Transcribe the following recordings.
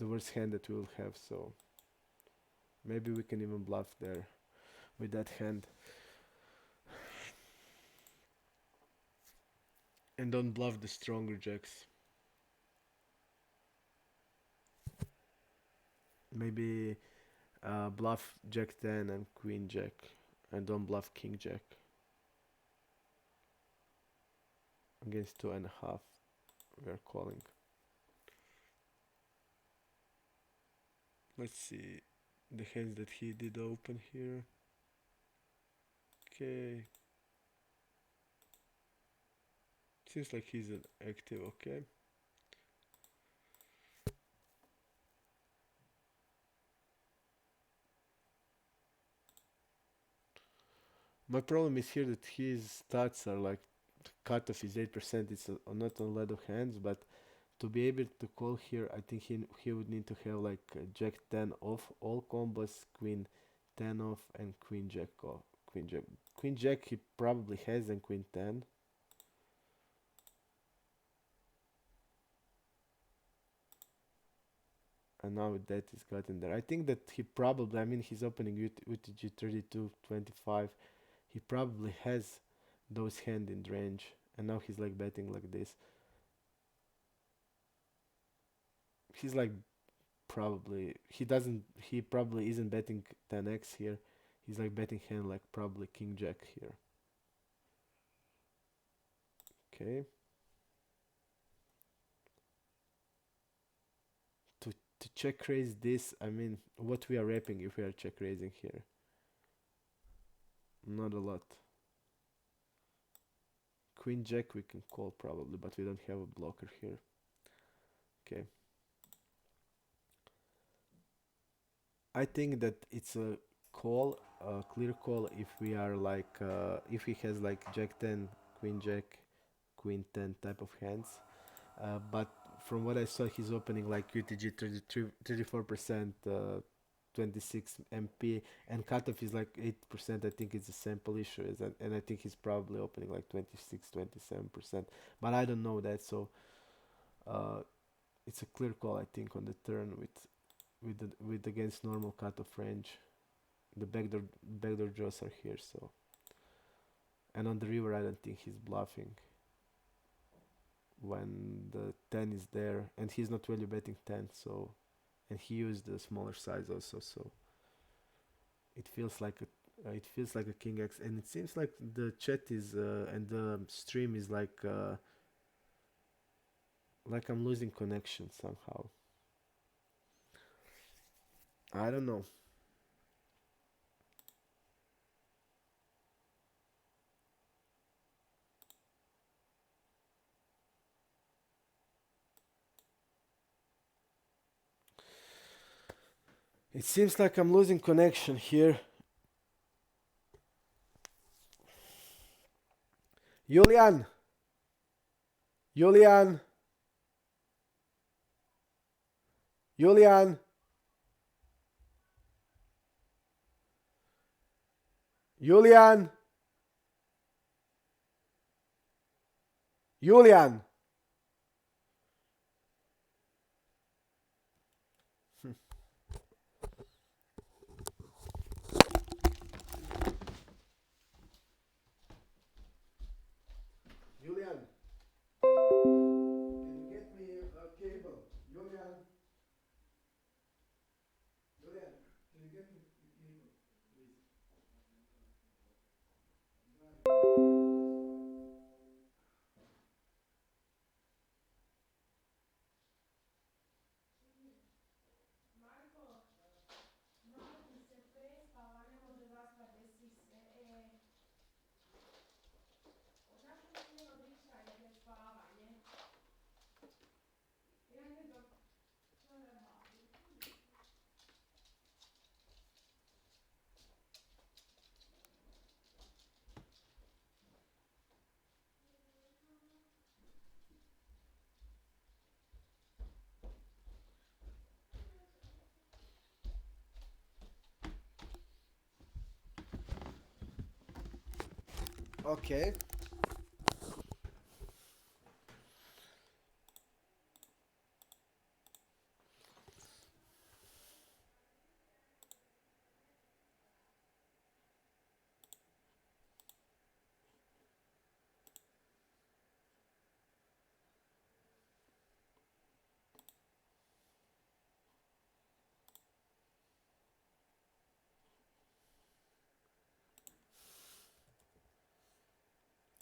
the worst hand that we will have. So maybe we can even bluff there with that hand. And don't bluff the stronger jacks. Maybe bluff Jack 10 and Queen Jack, and don't bluff King Jack against 2.5. We are calling. Let's see the hands that he did open here. Okay. Seems like he's an active, okay. My problem is here that his stats are like cutoff is 8%. It's not on a lot of hands, but to be able to call here, I think he would need to have like Jack 10 off all combos, Queen 10 off, and Queen Jack off. Queen Jack he probably has, and Queen 10. And now that is gotten there. I think that he probably, I mean, he's opening UTG 32-25. He probably has those hand in range, and now he's like betting like this. He's like probably he probably isn't betting 10x here. He's like betting hand like probably King Jack here. Okay. To check raise this, I mean, what we are wrapping if we are check raising here? Not a lot. Queen Jack we can call probably, but we don't have a blocker here. Okay. I think that it's a call, a clear call if we are like, if he has like Jack 10, Queen Jack, Queen 10 type of hands. But from what I saw, he's opening like UTG 34%, 26 MP, and cutoff is like 8%. I think it's a sample issue, and I think he's probably opening like 26, 27%. But I don't know that, so uh, it's a clear call, I think, on the turn with against normal cutoff range. The backdoor draws are here, so. And on the river, I don't think he's bluffing when the 10 is there, and he's not value betting 10, so, and he used the smaller size also, so it feels like a king x, and it seems like the chat is and the stream is like I'm losing connection somehow. I don't know. It seems like I'm losing connection here. Julian! Julian! Julian! Julian! Julian! Julian! Can you get me a cable? Julian! Julian, can you get me a cable, please? Okay.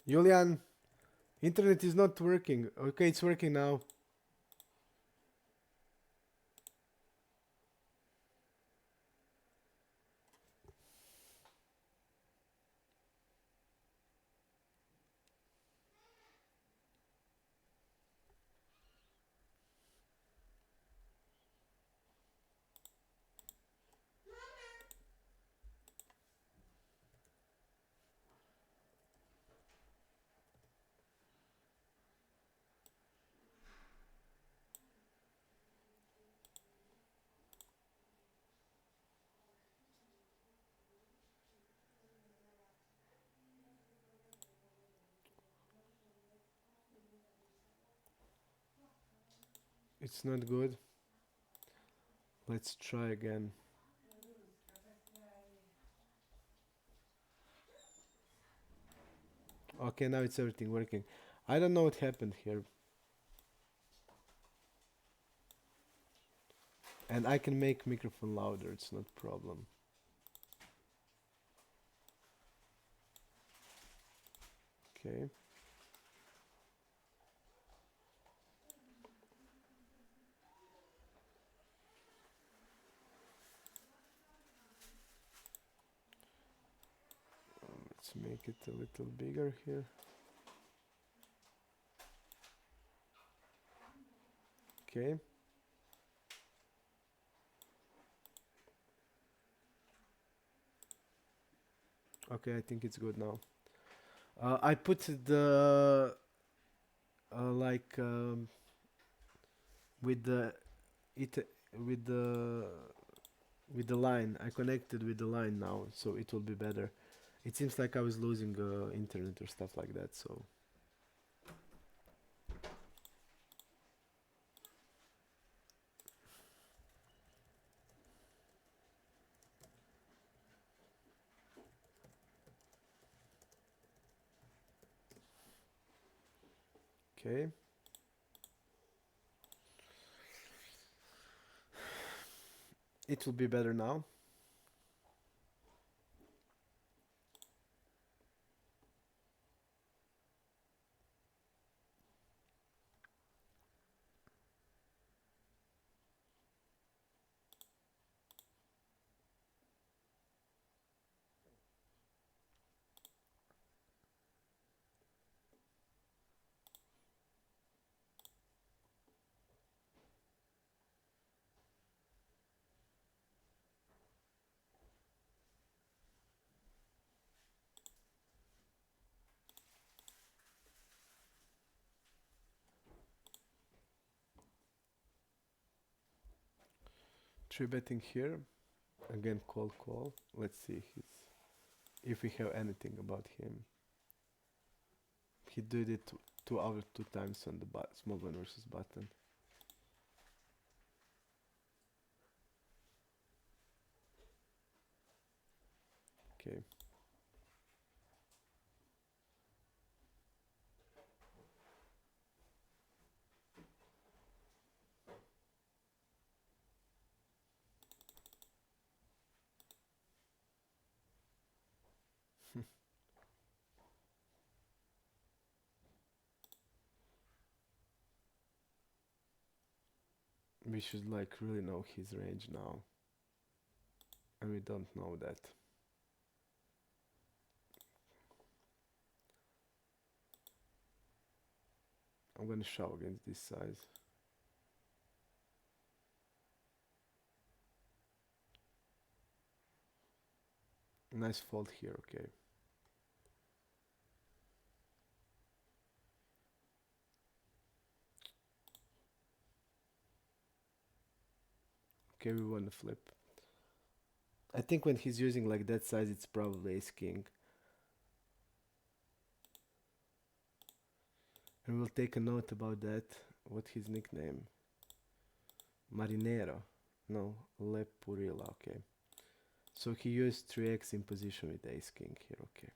Julian, internet is not working. Okay, it's working now. It's not good. Let's try again. Okay, now it's everything working. I don't know what happened here. And I can make microphone louder, it's not problem. Okay. Let's make it a little bigger here. Okay. Okay, I think it's good now. I put the like with the it with the line. I connected with the line now, so it will be better. It seems like I was losing internet or stuff like that. So okay. It will be better now. Three betting here. Again, call. Let's see if we have anything about him. He did it two times on the small blind versus button. Okay. We should like really know his range now. And we don't know that. I'm gonna shove against this size. Nice fold here, okay. Okay, we won the flip. I think when he's using like that size, it's probably ace king. And we'll take a note about that. What his nickname? Marinero. No, Lepurilla, okay. So he used 3x in position with ace king here, okay.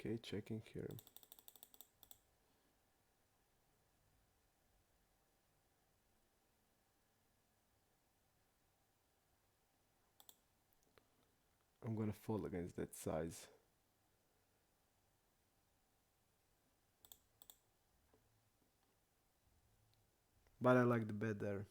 Okay, checking here. I'm gonna fall against that size. But I like the bed there.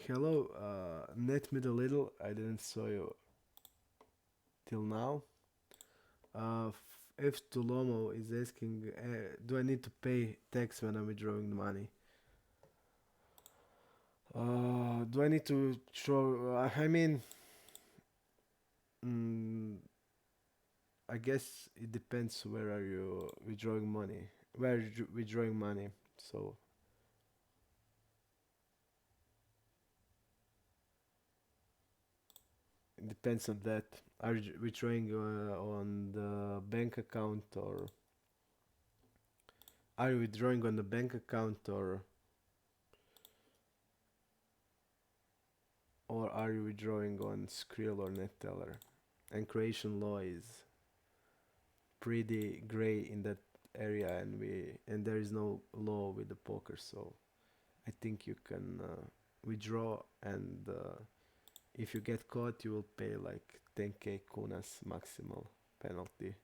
Hello, net mid a little. I didn't saw you till now. F Tulomo is asking, do I need to pay tax when I'm withdrawing the money? Do I need to show? I mean, mm, I guess it depends where are you withdrawing money. Where are you withdrawing money? So it depends on that. Are you withdrawing on the bank account, or are you withdrawing on the bank account, or are you withdrawing on Skrill or NetTeller? And Croatian law is pretty gray in that area, and there is no law with the poker, so I think you can withdraw, and if you get caught, you will pay like 10k kunas maximal penalty,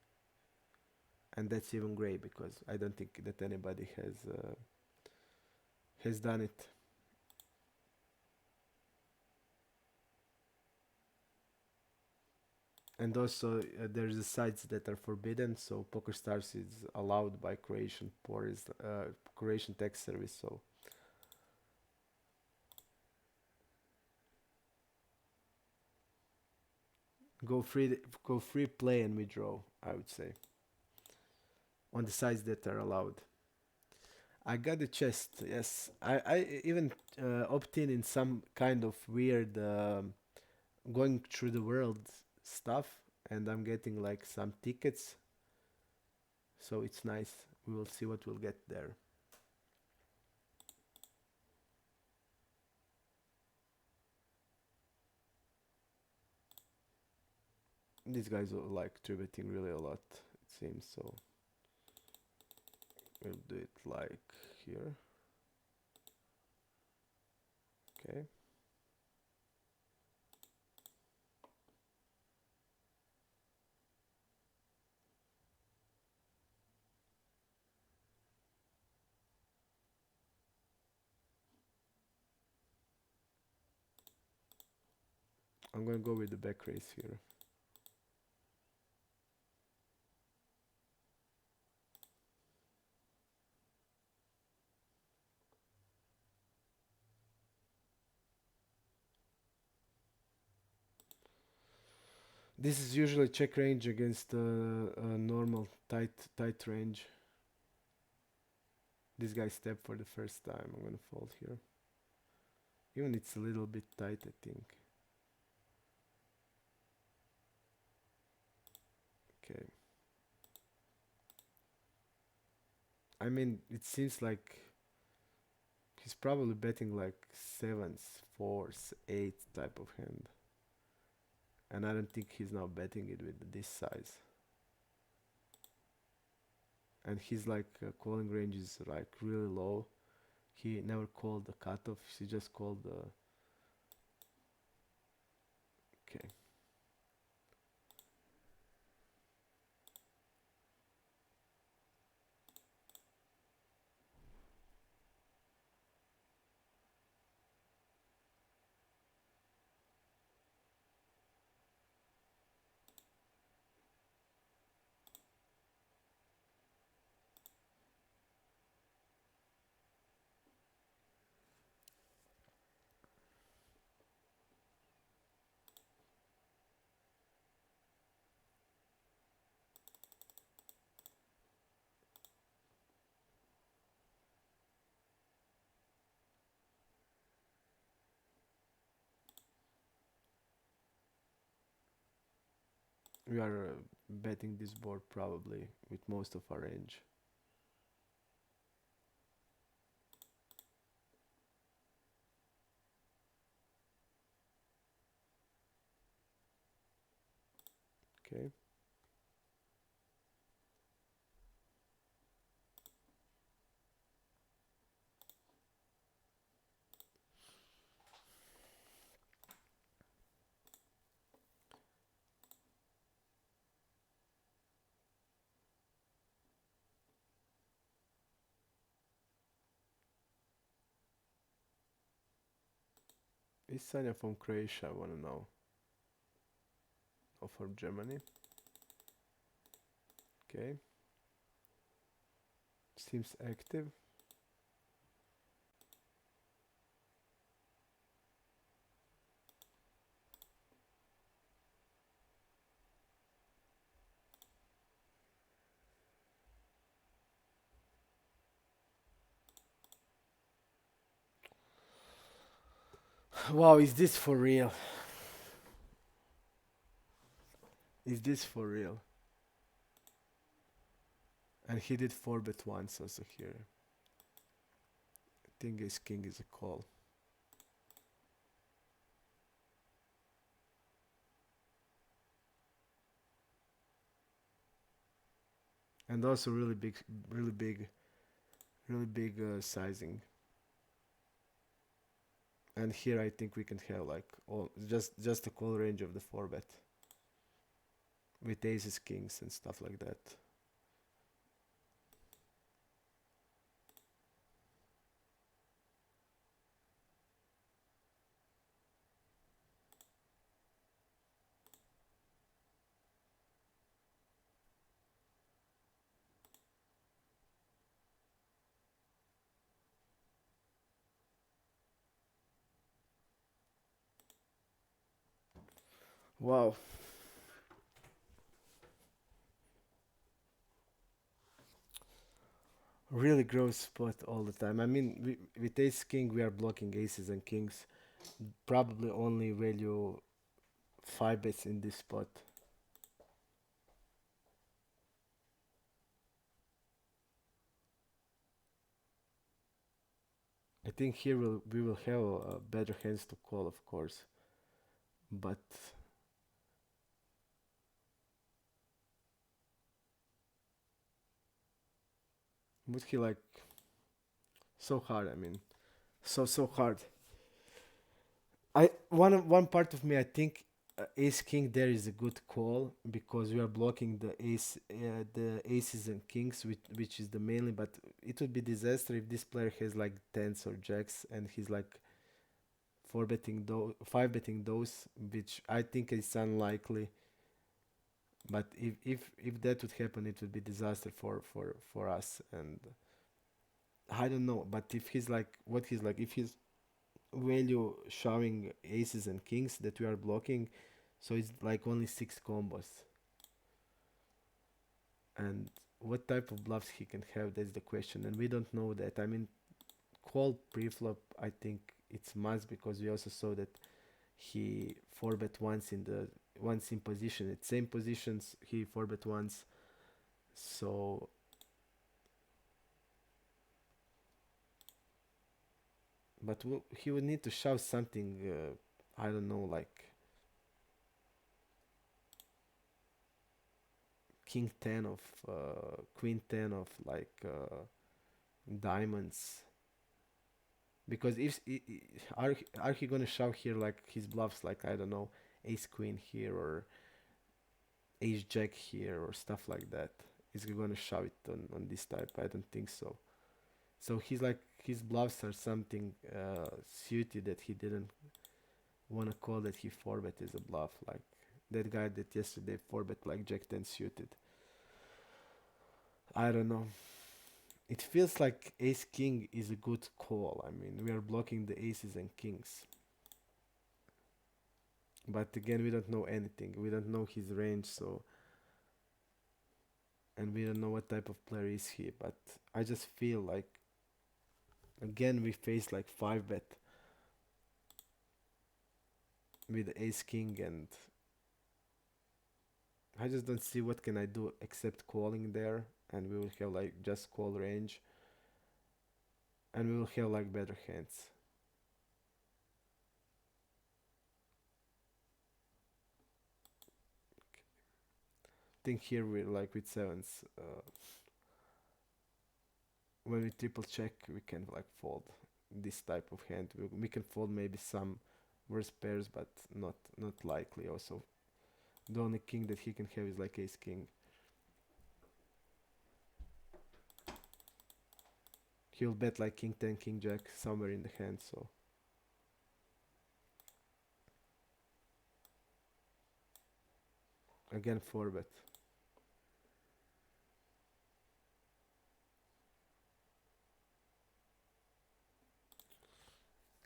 and that's even gray because I don't think that anybody has done it. And also, there's the sites that are forbidden. So PokerStars is allowed by Croatian tax service. So go free, go free play and withdraw. I would say on the sites that are allowed. I got the chest. Yes, I even opt in some kind of weird going through the world stuff, and I'm getting like some tickets. So it's nice. We will see what we'll get there. These guys are like tributing really a lot, it seems. So we'll do it like here. Okay. I'm gonna go with the back race here. This is usually check range against a normal tight range. This guy stepped for the first time. I'm gonna fold here. Even it's a little bit tight, I think. Okay. I mean, it seems like he's probably betting like sevens, fours, eight type of hand. And I don't think he's now betting it with this size. And his like calling range is like really low. He never called the cutoff. He just called the. Okay. We are betting this board probably with most of our range. Okay. Is Sanya from Croatia? I wanna know. Or from Germany? Okay. Seems active. Wow, is this for real? Is this for real? And he did 4-bet once also here. I think his king is a call. And also really big, really big sizing. And here I think we can have like all just a call range of the 4-bet with aces, kings, and stuff like that. Wow, really gross spot all the time. I mean, with ace king we are blocking aces and kings. Probably only value 5 bets in this spot. I think here we will have better hands to call, of course, but would he like so hard? I mean, so hard. One part of me I think ace king there is a good call because we are blocking the aces and kings which is the mainly, but it would be disaster if this player has like tens or jacks and he's like 4 betting those 5 betting those, which I think is unlikely. But if that would happen, it would be disaster for us. And I don't know, but if he's like what he's like, if he's value showing aces and kings that we are blocking, so it's like only 6 combos. And what type of bluffs he can have, that's the question, and we don't know that. I mean, call pre-flop, I think it's must because we also saw that he 4-bet once in position at same positions, he 4-bet once. So but he would need to shove something, I don't know, like king 10 of queen 10 of like diamonds. Because if are he gonna shove here like his bluffs, like I don't know, ace queen here or ace jack here or stuff like that? Is he gonna shove it on this type? I don't think so. So he's like his bluffs are something suited that he didn't wanna call, that he 4-bet is a bluff, like that guy that yesterday 4-bet like jack 10 suited. I don't know. It feels like ace king is a good call. I mean, we are blocking the aces and kings. But again, we don't know anything. We don't know his range, so and we don't know what type of player is he. But I just feel like again we face like 5-bet with ace king, and I just don't see what can I do except calling there, and we will have like just call range, and we will have like better hands. Think here we like with sevens. When we triple check, we can like fold this type of hand. We can fold maybe some worse pairs, but not likely. Also, the only king that he can have is like ace king. He'll bet like king 10, king jack somewhere in the hand. So again 4 bet.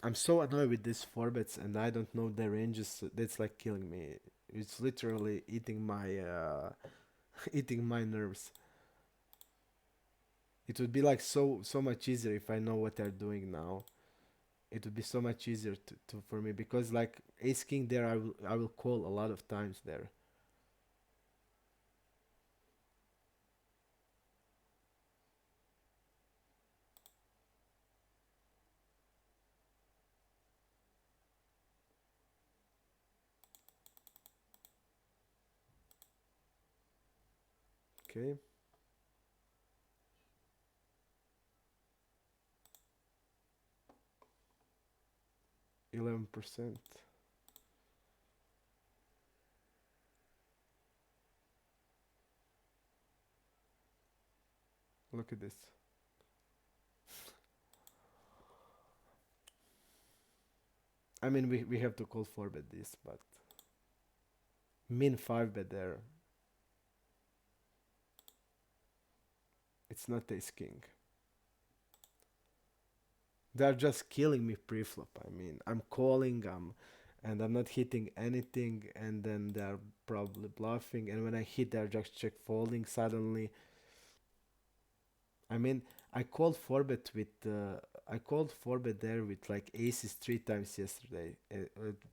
I'm so annoyed with these 4 bets, and I don't know their ranges. So that's like killing me. It's literally eating my eating my nerves. It would be like so much easier if I know what they're doing now. It would be so much easier to for me, because like ace king there, I will call a lot of times there. Okay, 11%. Look at this. I mean, we have to call 4 bet this, but min 5 bet there. It's not ace king. They're just killing me pre-flop. I mean, I'm calling, and I'm not hitting anything, and then they're probably bluffing. And when I hit, they're just check folding suddenly. I mean, I called 4 bet there with like aces 3 times yesterday,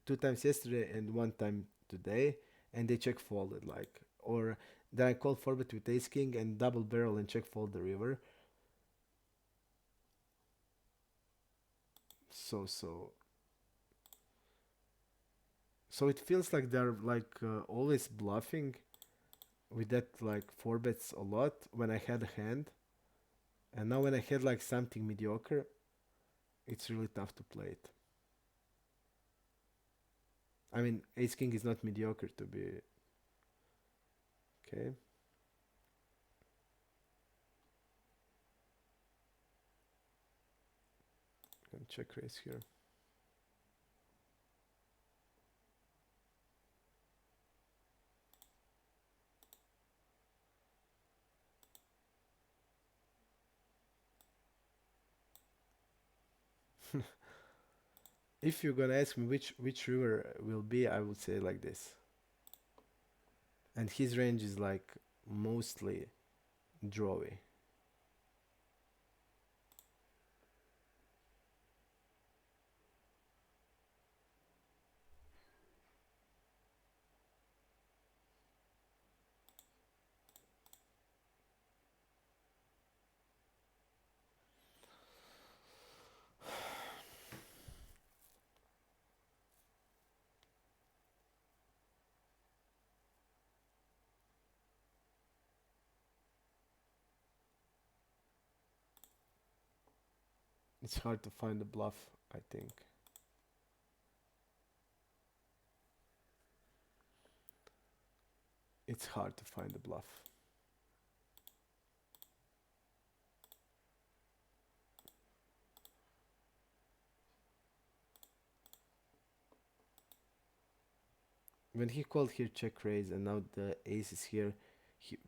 2 times yesterday and 1 time today, and they check folded like. Or then I called 4 bet with ace king and double barrel and check fold the river. So so so it feels like they're like always bluffing with that like 4 bets a lot when I had a hand, and now when I had like something mediocre, it's really tough to play it. I mean, ace king is not mediocre to be. Okay. Gonna check raise here. If you're gonna ask me which river will be, I would say like this. And his range is like mostly drawy. It's hard to find a bluff, I think. It's hard to find a bluff. When he called here check raise and now the ace is here, he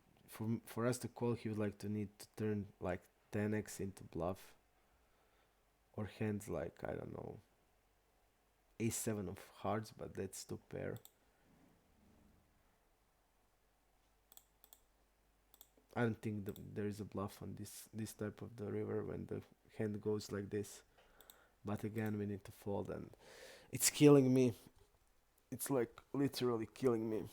for us to call, he would like to need to turn like 10x into bluff, or hands like, I don't know, ace 7 of hearts, but that's to pair. I don't think there is a bluff on this type of the river when the hand goes like this. But again, we need to fold, and it's killing me. It's like literally killing me.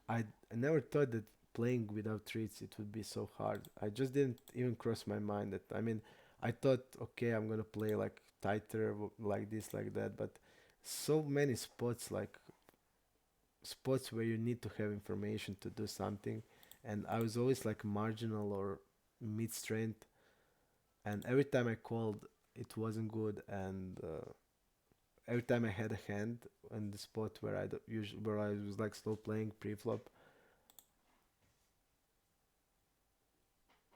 I never thought that playing without treats, it would be so hard. I just didn't even cross my mind that, I mean, I thought, okay, I'm gonna play like tighter, like this, like that, but so many spots, like spots where you need to have information to do something, and I was always like marginal or mid strength, and every time I called, it wasn't good, and every time I had a hand on the spot where usually where I was like slow playing pre-flop,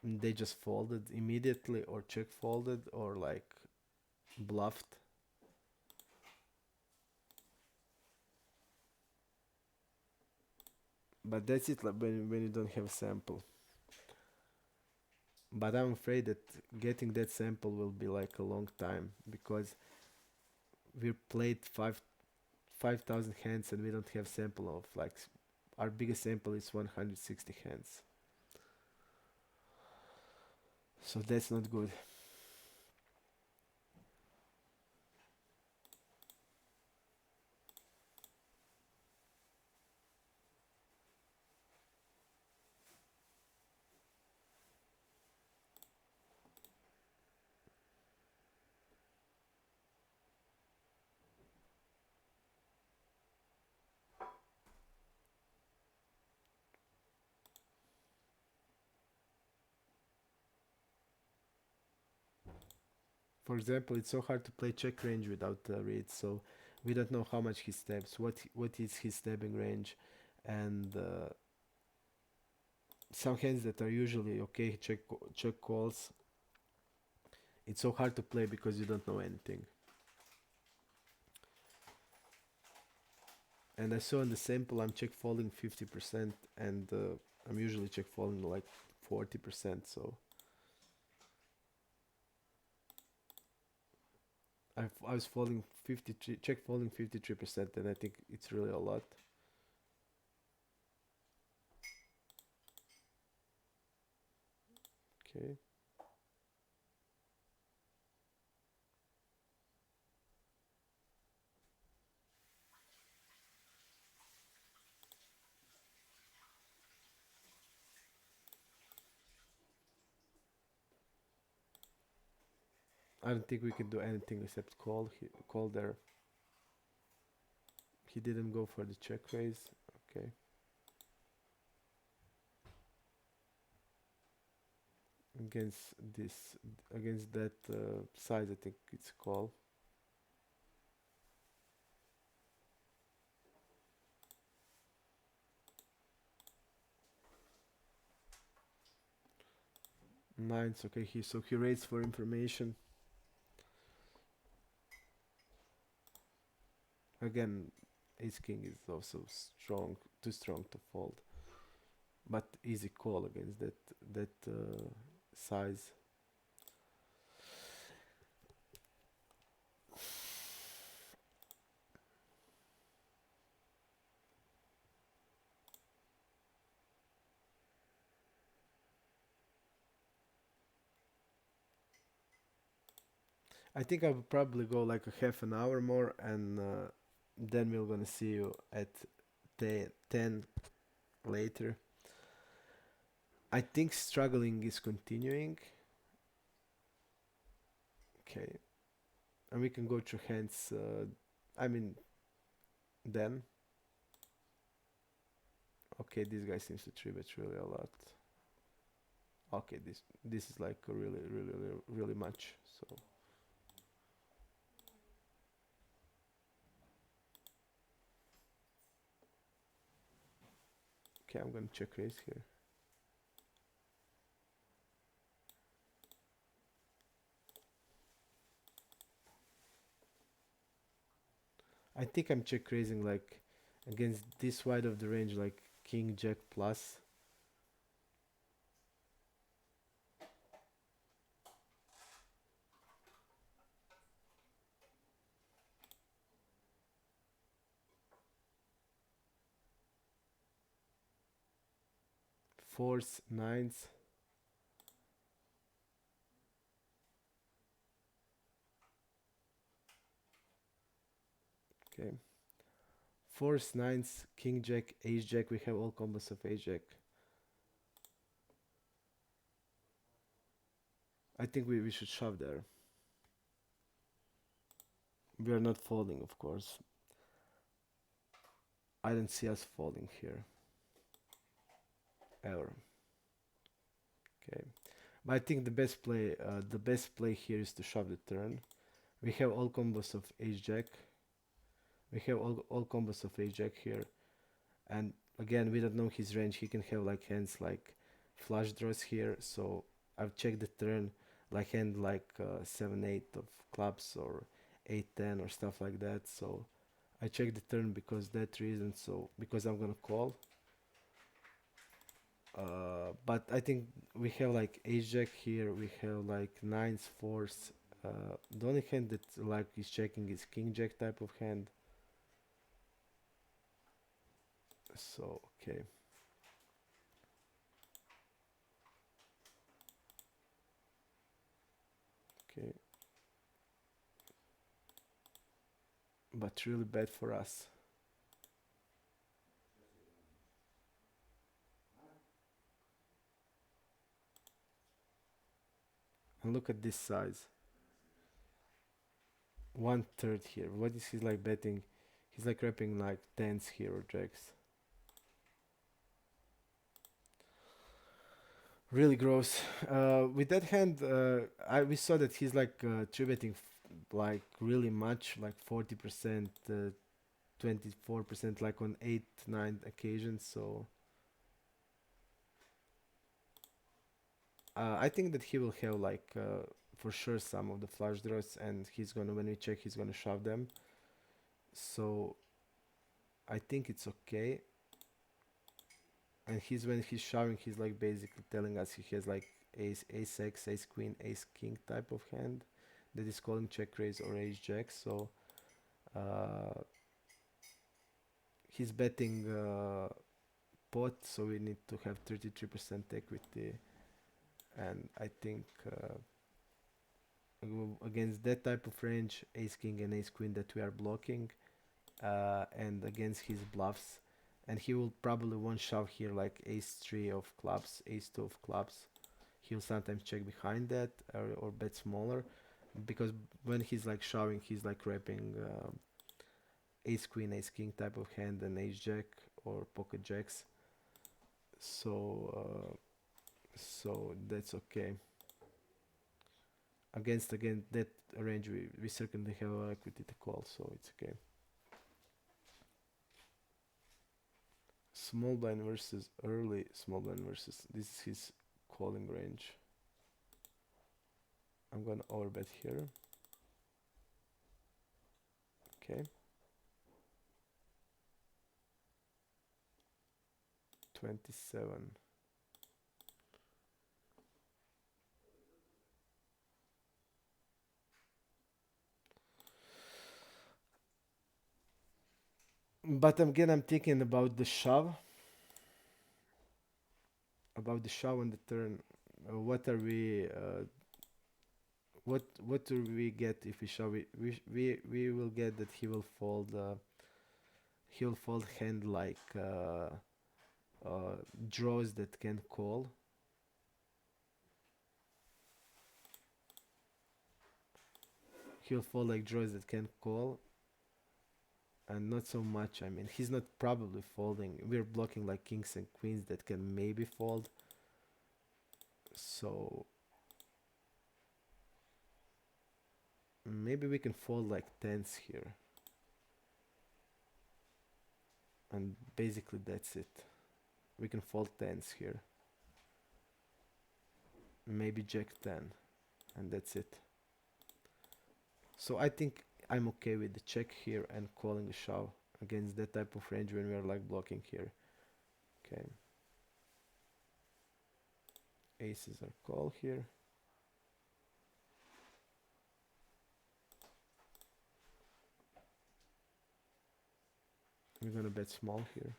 they just folded immediately or check folded or like bluffed. But that's it, like when you don't have a sample. But I'm afraid that getting that sample will be like a long time because we played 5,000 hands and we don't have sample of like our biggest sample is 160 hands. So that's not good. For example, it's so hard to play check range without reads, so we don't know how much he stabs, what is his stabbing range, and some hands that are usually okay check calls. It's so hard to play because you don't know anything. And I saw in the sample I'm check folding 50%, and I'm usually check folding like 40%. So I was folding 53, check folding 53%, and I think it's really a lot. Okay. I don't think we can do anything except call. Call there. He didn't go for the check raise. Okay. Against this, against that size, I think it's call. Nines. Okay. He raised for information. Again, ace king is also strong, too strong to fold, but easy call against that size. I think I would probably go like a half an hour more, and then we're gonna see you at 10 later. I think struggling is continuing. Okay, and we can go through hands. I mean, then. Okay, this guy seems to three bet really a lot. Okay, this is like a really much. So okay, I'm gonna check raise here. I think I'm check raising like against this wide of the range, like king jack plus. Fours, nines. Okay. Fours, nines, king jack, ace jack. We have all combos of ace jack. I think we should shove there. We are not folding, of course. I don't see us folding here ever. Okay, but I think the best play here is to shove the turn. We have all combos of ace jack. We have all combos of ace jack here, and again we don't know his range. He can have like hands like flush draws here. So I've checked the turn, like hand like 7-8 of clubs or 8-10 or stuff like that. So I checked the turn because that reason. So because I'm gonna call. But I think we have like ace jack here. We have like nines, fours. The only hand that like is checking is king jack type of hand. So okay, okay, but really bad for us. And look at this size, 1/3 here. What is he like betting? He's like wrapping like tens here or jacks. Really gross. With that hand, we saw that he's like three betting like really much, like 40%, 24%, like on 8, 9 occasions. So I think that he will have like for sure some of the flush draws, and he's gonna when we check, he's gonna shove them. So I think it's okay. And when he's shoving, he's like basically telling us he has like ace x, ace queen, ace king type of hand that is calling check raise or ace jack. So uh, he's betting pot, so we need to have 33% equity. And I think against that type of range, ace king and ace queen that we are blocking, and against his bluffs, and he will probably one shove here like ace 3 of clubs, ace 2 of clubs. He'll sometimes check behind that, or bet smaller, because when he's like shoving, he's like wrapping ace queen, ace king type of hand, and ace jack or pocket jacks. So so that's okay. Against again that range, we certainly have equity to call, so it's okay. Small blind versus early small blind versus, this is his calling range. I'm gonna overbet here. Okay. 27. But again, I'm thinking about the shove, on the turn. What are we? What do we get if we shove it? We will get that he will fold. He'll fold hand like draws that can call. He'll fold like draws that can call, and not so much. I mean, he's not probably folding. We're blocking like kings and queens that can maybe fold. So maybe we can fold like tens here, and basically that's it. We can fold tens here, maybe jack 10, and that's it. So I think I'm okay with the check here and calling a shove against that type of range when we are like blocking here. Okay, aces are call here. We're gonna bet small here.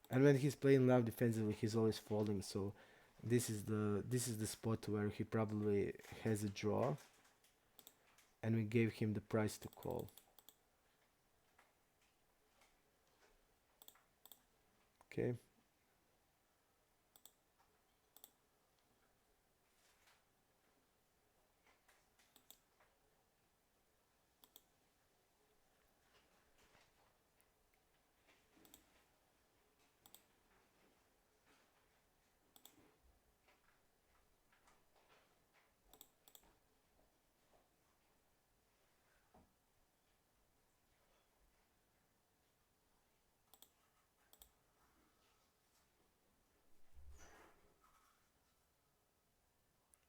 And when he's playing love defensively, he's always folding. So this is the spot where he probably has a draw. and we gave him the price to call. Okay.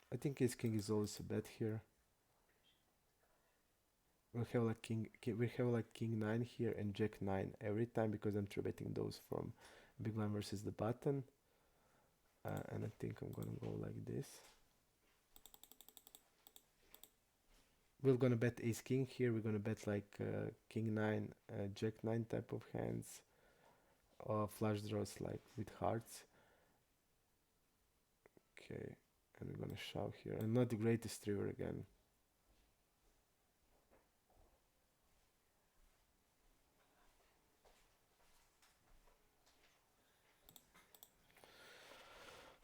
I think ace king is always a bet here. We have like king 9 here and jack 9 every time because I'm three betting those from big blind versus the button. And I think I'm gonna go like this. We're gonna bet ace king here. We're gonna bet like king 9, jack 9 type of hands, flush draws like with hearts. Okay, and we're gonna shove here. And not the greatest river again.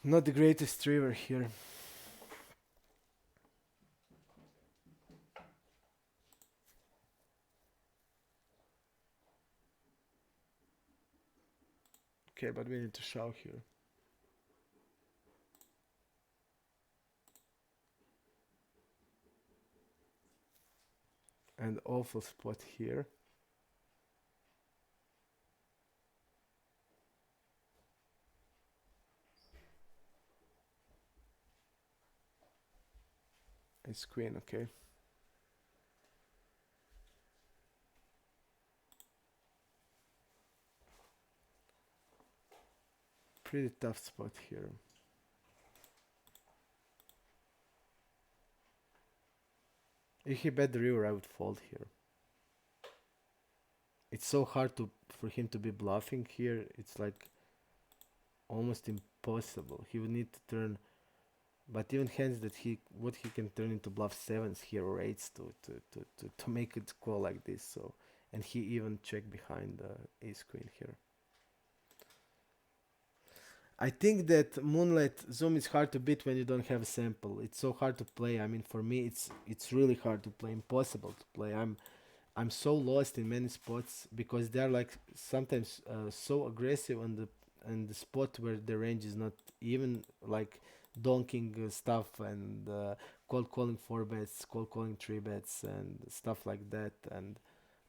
Not the greatest river here. Okay, but we need to shove here. And awful spot here. Ace queen, okay. Pretty tough spot here. If he bet the river, I would fold here. It's so hard to for him to be bluffing here. It's like almost impossible. He would need to turn, but even hands that what he can turn into bluff sevens here or eights to make it call like this. So, and he even checked behind the ace queen here. I think that Moonlight Zoom is hard to beat when you don't have a sample. It's so hard to play. I mean, for me, it's really hard to play, impossible to play. I'm so lost in many spots because they're like sometimes so aggressive on the spot where the range is not even like donking stuff and cold calling four bets, cold calling three bets and stuff like that. And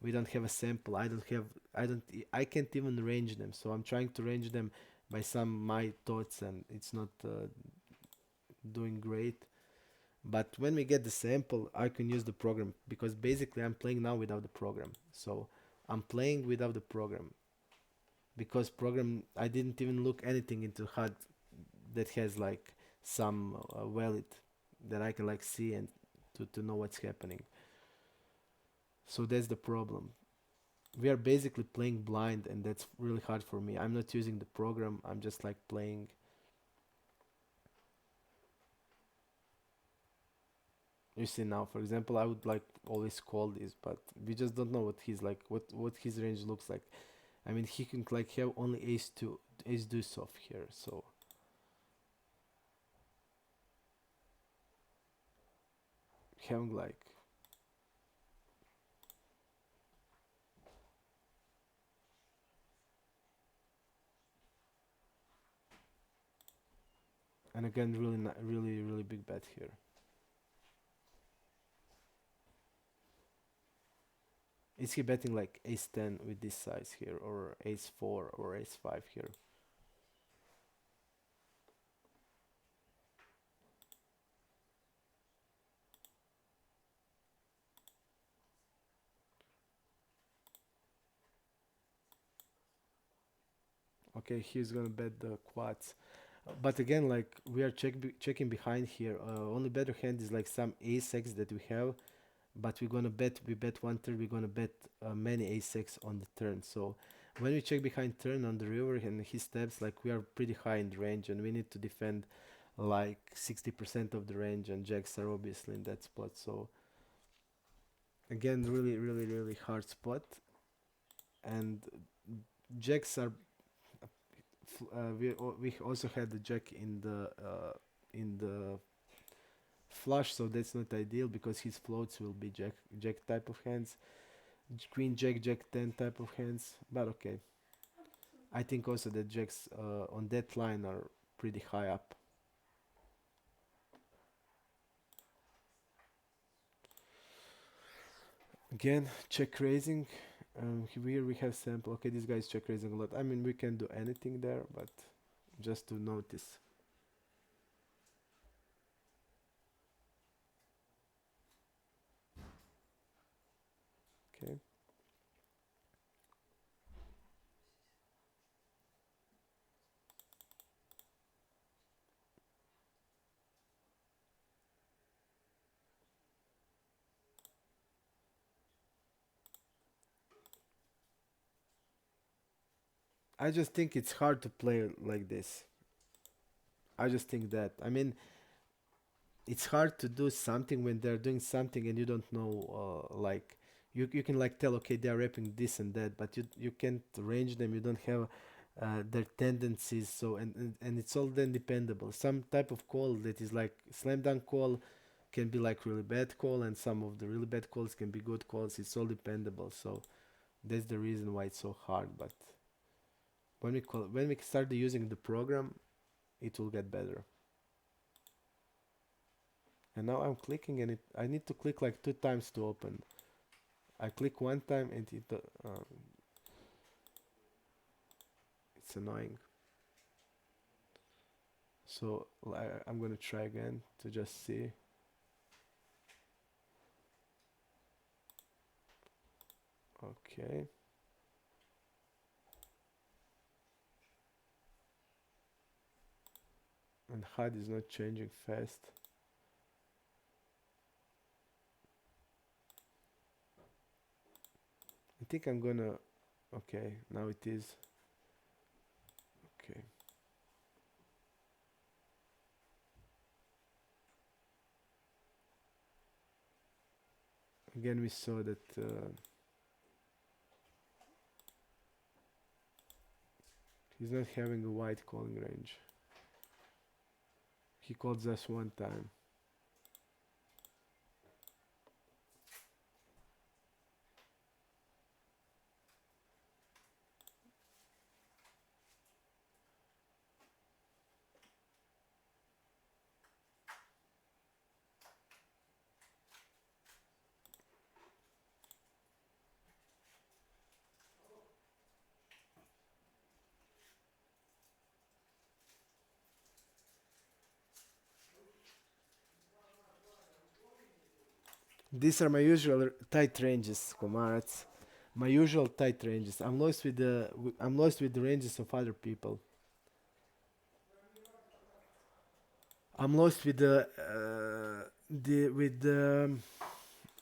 we don't have a sample. I can't even range them. So I'm trying to range them by some my thoughts, and it's not doing great. But when we get the sample, I can use the program because basically I'm playing now without the program. So I'm playing without the program because program I didn't even look anything into HUD that has like some valid that I can like see and to know what's happening. So that's the problem. We are basically playing blind, and that's really hard for me. I'm not using the program. I'm just like playing. You see now, for example, I would like always call this, but we just don't know what he's like, what his range looks like. I mean, he can like have only ace two, ace deuce off here, so having like, and again, really, really, really big bet here. Is he betting like ace 10 with this size here, or ace 4 or ace 5 here? Okay, he's gonna bet the quads. But again, like we are checking behind here. Only better hand is like some ace x that we have, but we're gonna bet. We bet one turn. We're gonna bet many ace x on the turn. So when we check behind turn on the river and he steps, like we are pretty high in the range, and we need to defend like 60% of the range, and jacks are obviously in that spot. So Again, really hard spot. And jacks are we also had the jack in the flush, so that's not ideal because his floats will be jack type of hands, queen jack jack 10 type of hands. But okay, I think also that jacks on that line are pretty high up. Again, check raising. Here we have sample. Okay, this guy is check raising a lot. I mean, we can do anything there, but just to notice. Okay. I just think it's hard to play like this. I just think that. I mean, it's hard to do something when they're doing something and you don't know, like, you can like tell, okay, they're rapping this and that, but you can't range them. You don't have their tendencies. So and it's all then dependable. Some type of call that is like slam dunk call can be like really bad call, and some of the really bad calls can be good calls. It's all dependable. So that's the reason why it's so hard. But when we start using the program, it will get better. And now I'm clicking, and I need to click like 2 times to open. I click 1 time and it's annoying. So I'm gonna try again to just see. Okay. And HUD is not changing fast. I think I'm gonna. Okay, now it is. Okay. Again, we saw that he's not having a wide calling range. He calls us 1 time. These are my usual tight ranges, Komarac. My usual tight ranges. I'm lost with the ranges of other people. I'm lost with the with the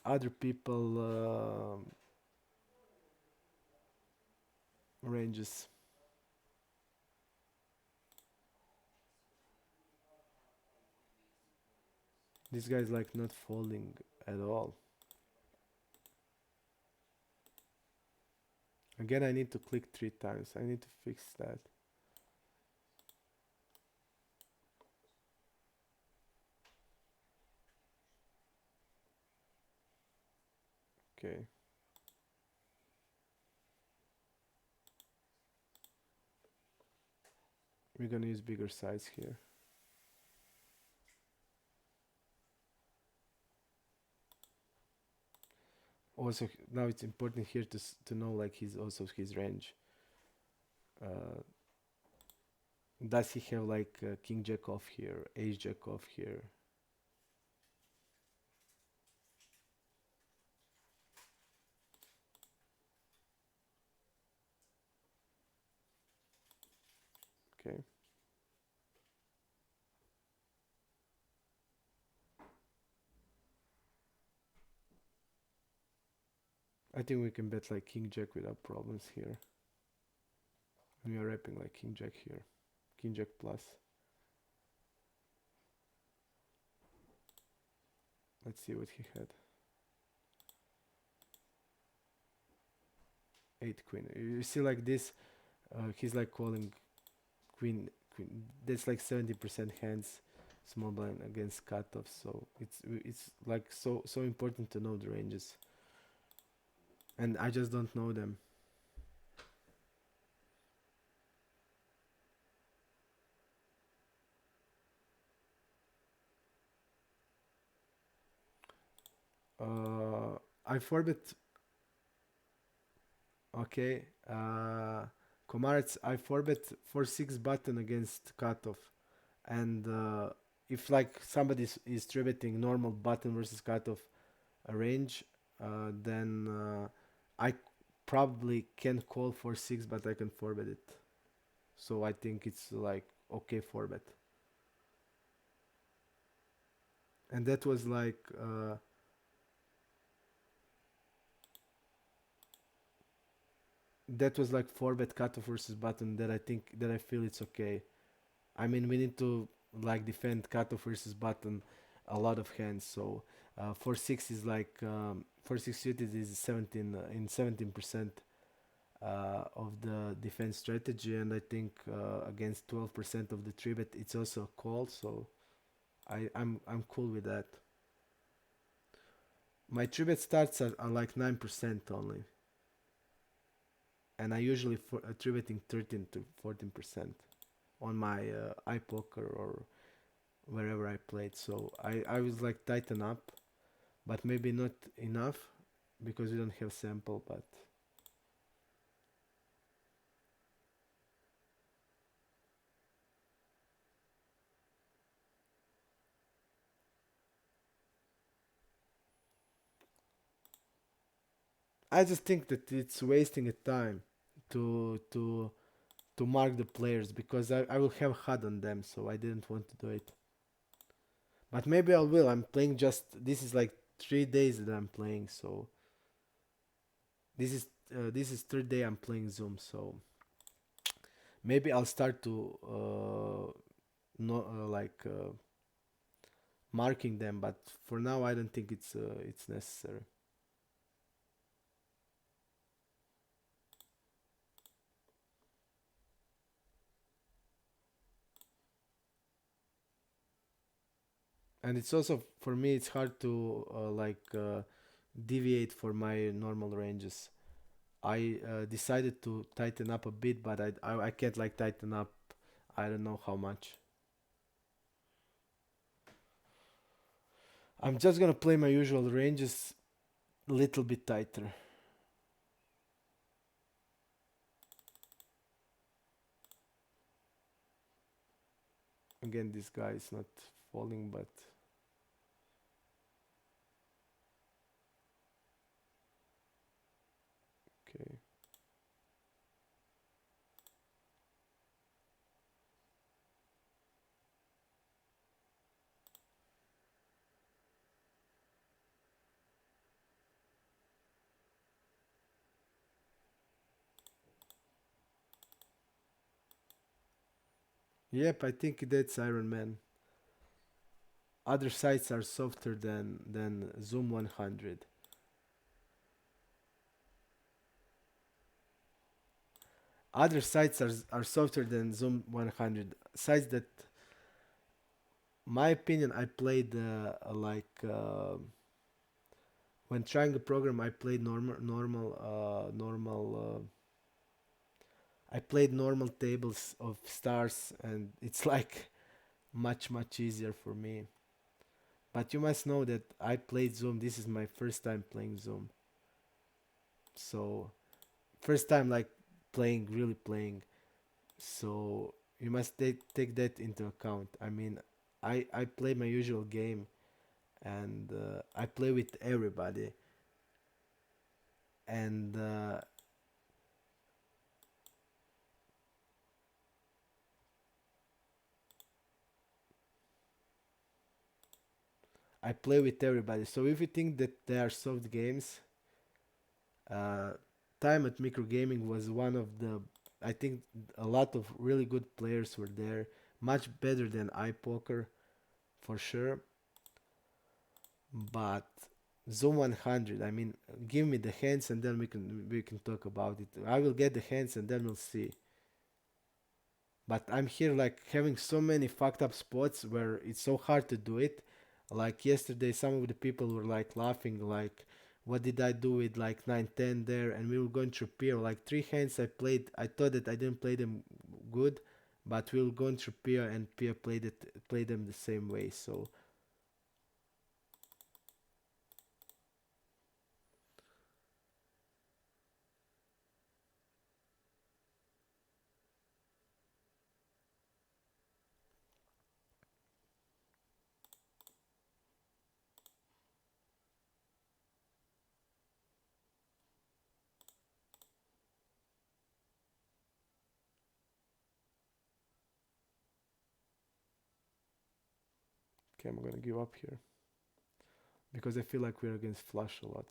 other people ranges. This guy's like not folding at all. Again, I need to click 3 times. I need to fix that. Okay. We're gonna use bigger size here. Also, now it's important here to know like his range. Uh, does he have like king jack off here, ace jack off here? Okay. I think we can bet like king jack without problems here. And we are wrapping like king jack here, king jack plus. Let's see what he had. 8 queen. You see like this, he's like calling queen queen. That's like 70% hands small blind against cutoff. So it's like so important to know the ranges, and I just don't know them. I forbid. Okay. Komarets, I forbid for 6 button against cutoff, and if like somebody is tributing normal button versus cutoff a range, then I probably can call for 6, but I can forbid it. So I think it's like okay forbid, and that was like forbid cutoff versus button that I think that I feel it's okay. I mean, we need to like defend cutoff versus button a lot of hands. So 4-6 is like 4-6 suited is 17 in 17% of the defense strategy, and I think against 12% of the three bet it's also a call. So I'm cool with that. My three bet starts are like 9% only, and I usually three betting 13 to 14% on my iPoker or wherever I played. So I was like tighten up, but maybe not enough because we don't have sample. But I just think that it's wasting a time to to mark the players because I will have HUD on them, so I didn't want to do it. But maybe I will. I'm playing just this is like 3 days that I'm playing, so this is third day I'm playing Zoom, so maybe I'll start to not like marking them, but for now I don't think it's necessary. And it's also for me it's hard to deviate for my normal ranges. I decided to tighten up a bit, but I can't like tighten up. I don't know how much. I'm just gonna play my usual ranges a little bit tighter. Again, this guy is not falling, but okay. Yep, I think that's Iron Man. Other sites are softer than Zoom 100. Other sites are softer than Zoom 100. Sites that, my opinion, I played when trying a program. I played I played normal tables of stars, and it's like much easier for me. But you must know that I played Zoom. This is my first time playing Zoom, so first time like playing, really playing. So you must take that into account. I mean, I play my usual game, and I play with everybody, and I play with everybody. So if you think that they are soft games, uh, time at micro gaming was one of the. I think a lot of really good players were there, much better than iPoker for sure. But Zoom 100. I mean, give me the hands and then we can talk about it. I will get the hands and then we'll see. But I'm here like having so many fucked up spots where it's so hard to do it. Like yesterday, some of the people were like laughing, like, "What did I do with like 9 10 there?" And we were going through peer. Like three hands I played. I thought that I didn't play them good, but we were going through peer and peer played them the same way. So okay, I'm gonna give up here because I feel like we're against flush a lot.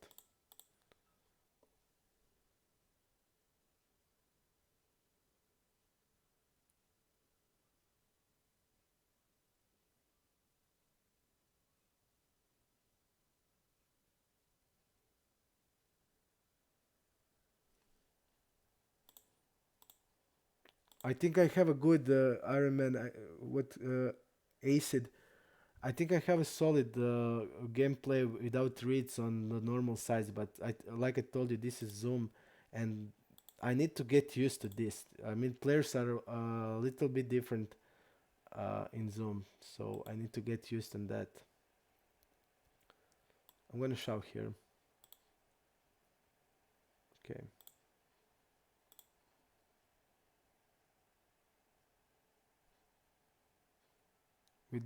I think I have a good Iron Man. What acid. I think I have a solid gameplay without reads on the normal size, but like I told you, this is Zoom, and I need to get used to this. I mean, players are a little bit different in Zoom, so I need to get used to that. I'm gonna shout here. Okay, with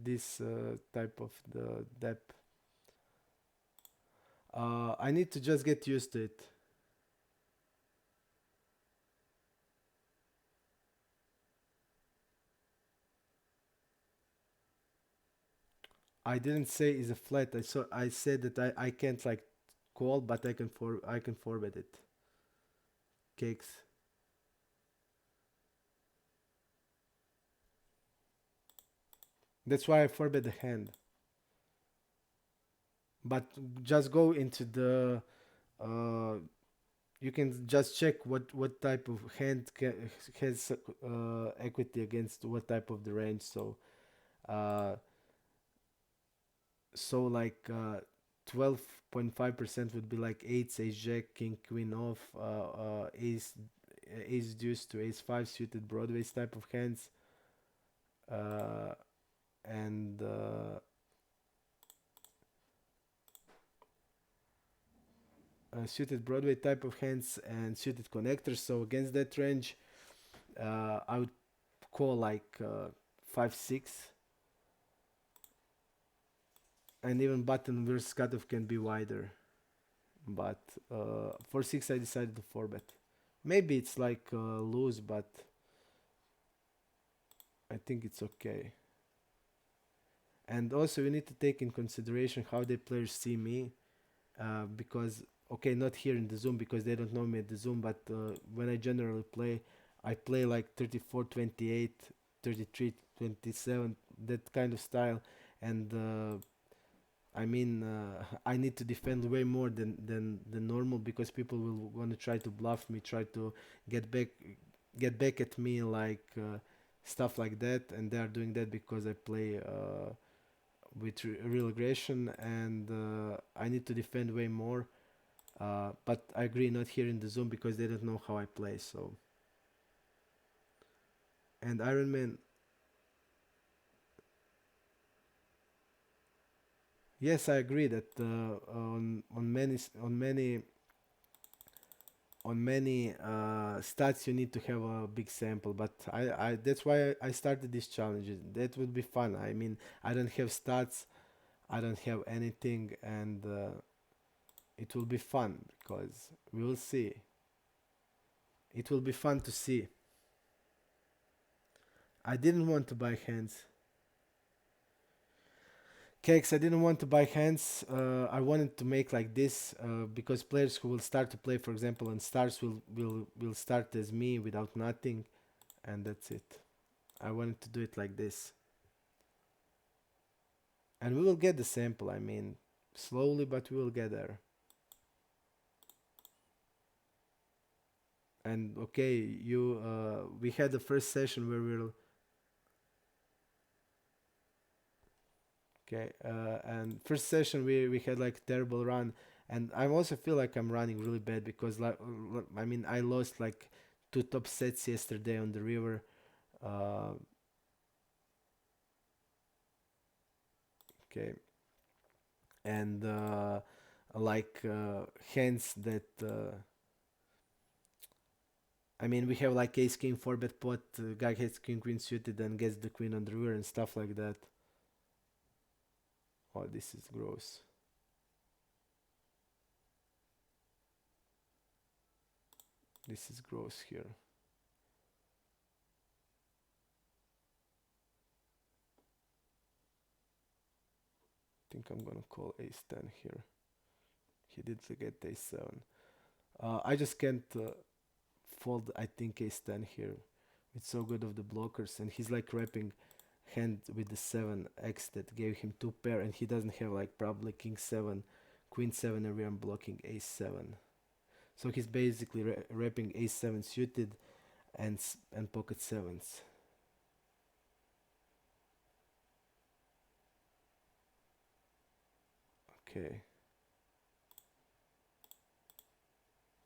this type of the depth, I need to just get used to it. I didn't say it's a flat. I said that I can't like call, but I can forward it. Cakes. That's why I forbid the hand. But just go into the. Uh, you can just check what type of hand has equity against what type of the range. Uh, so like 12.5% would be like eights, ace jack, king queen off, ace deuce to ace five suited broadways type of hands, uh, and suited Broadway type of hands and suited connectors. So against that range, I would call like 5 6, and even button versus cutoff can be wider. But for 6, I decided to 4 bet. Maybe it's like loose, but I think it's okay. And also, you need to take in consideration how the players see me, because okay, not here in the Zoom because they don't know me at the Zoom, but when I generally play, I play like 34 28, 33 27, that kind of style. And I mean, I need to defend way more than normal because people will want to try to bluff me, try to get back get back at me, like stuff like that, and they are doing that because I play with real aggression, and I need to defend way more. But I agree, not here in the Zoom because they don't know how I play. So, and Iron Man, yes, I agree that on many stats you need to have a big sample. But I that's why I started this challenge. That would be fun. I mean, I don't have stats, I don't have anything, and it will be fun because we will see. It will be fun to see. I didn't want to buy hands. Cakes, I didn't want to buy hands. I wanted to make like this because players who will start to play, for example, on stars will start as me without nothing, and that's it. I wanted to do it like this, and we will get the sample. I mean, Slowly, but we will get there. And okay, you we had the first session where we're okay, and first session we had like terrible run, and I also feel like I'm running really bad because like I mean I lost like two top sets yesterday on the river. Uh, okay, and like hands that I mean we have like ace king four bet pot, guy has king queen suited and gets the queen on the river and stuff like that. Oh, this is gross. This is gross here. Think I'm gonna call ace 10 here. He did get ace 7. I just can't fold, I think, ace 10 here. It's so good of the blockers, and he's like wrapping hand with the 7x that gave him two pair, and he doesn't have like probably king 7, queen 7, and I'm blocking ace 7. So he's basically wrapping ace 7 suited and pocket 7s. Okay.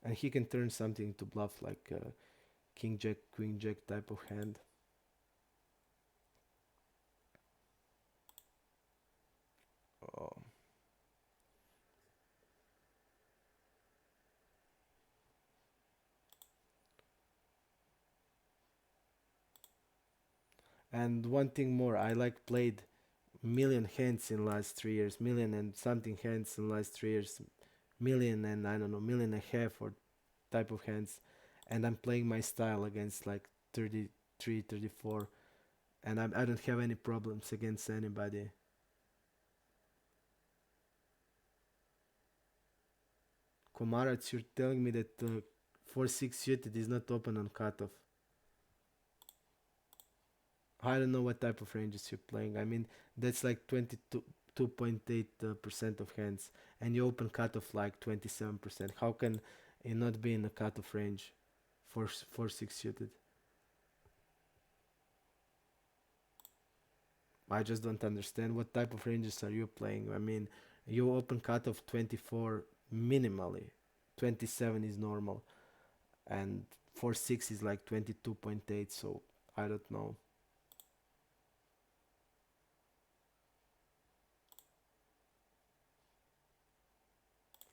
And he can turn something to bluff like king jack, queen jack type of hand. Oh. And one thing more, I like played million hands in last 3 years, million and something hands in last 3 years, million and I don't know, million and a half or type of hands, and I'm playing my style against like 33, 34, and I don't have any problems against anybody. Komarac, you're telling me that 4-6 suited is not open on cutoff. I don't know what type of ranges you're playing. I mean, that's like 22.8% of hands, and you open cutoff like 27%. How can it not be in the cutoff range for 4-6 suited? I just don't understand what type of ranges are you playing. I mean, you open cutoff 24 minimally, 27 is normal, and 4-6 is like 22.8. So I don't know.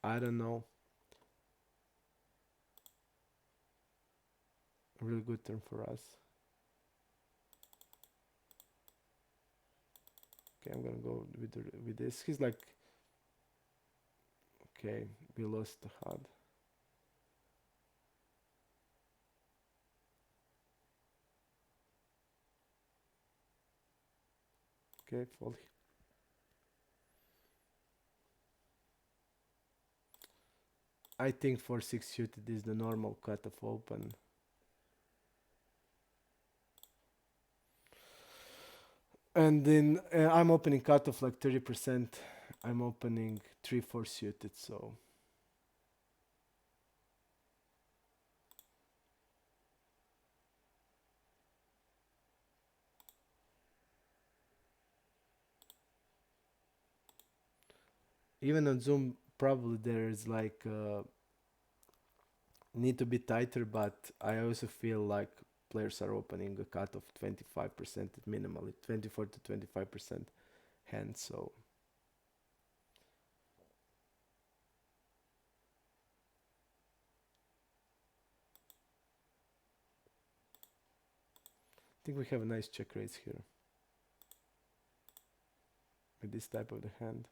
I don't know. A really good turn for us. Okay, I'm gonna go with this. He's like, okay, we lost the HUD. Okay, fold. I think 4-6 suited is the normal cutoff open. And then I'm opening cutoff like 30%. I'm opening 3-4 suited, so even on Zoom, probably there's like need to be tighter, but I also feel like players are opening a cut of 25% at minimally, 24 to 25% hand. So I think we have a nice check raise here with this type of the hand.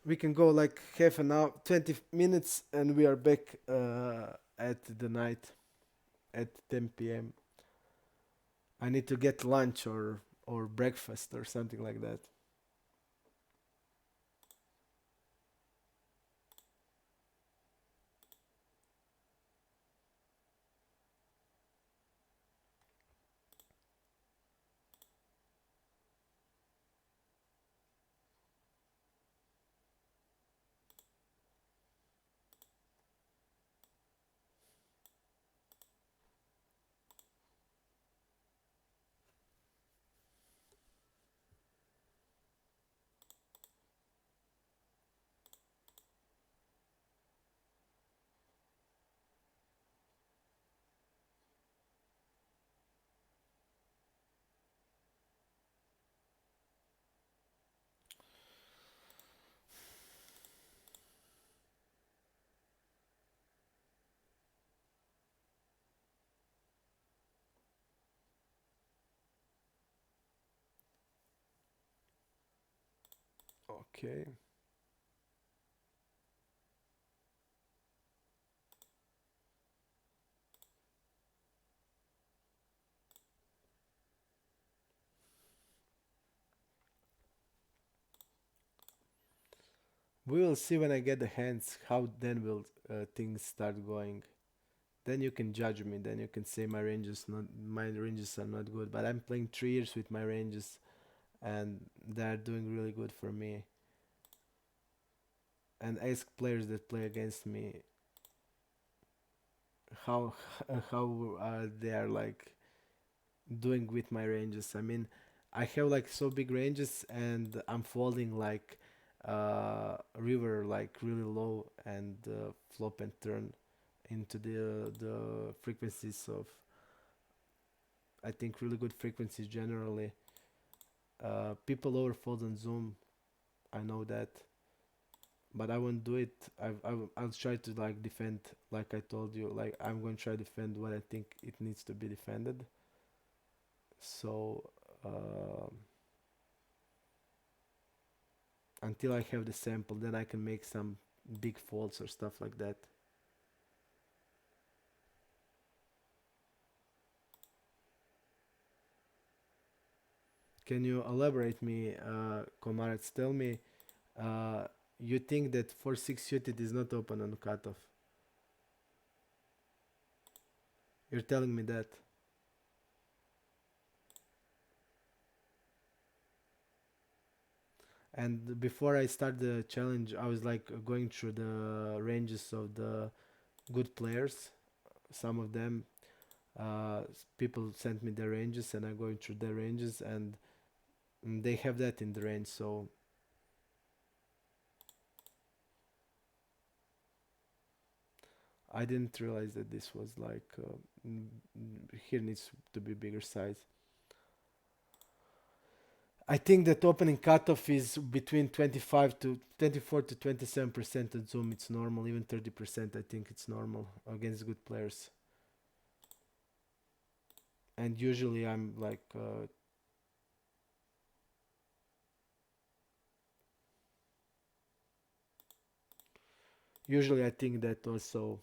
We can go like half an hour, 20 minutes, and we are back at the night at 10 p.m. I need to get lunch or breakfast or something like that. Okay. We will see when I get the hands how then will things start going. Then you can judge me. Then you can say my ranges are not good. But I'm playing 3 years with my ranges, and they're doing really good for me. And ask players that play against me how how they are like doing with my ranges. I mean, I have like so big ranges, and I'm folding like river like really low, and flop and turn into the frequencies of, I think, really good frequencies generally. People overfold on Zoom. I know that, but I won't do it. I'll try to like defend, like I told you. Like I'm going to try to defend what I think it needs to be defended. So until I have the sample, then I can make some big folds or stuff like that. Can you elaborate me, Komarets? Tell me, uh, you think that 4-6 suited is not open on cutoff? You're telling me that. And before I start the challenge, I was like going through the ranges of the good players. Some of them, people sent me their ranges, and I'm going through their ranges, and they have that in the range. So I didn't realize that this was like here needs to be bigger size. I think that opening cutoff is between 25 to 24 to 27% at Zoom. It's normal, even 30%. I think it's normal against good players. And usually I'm like, usually I think that also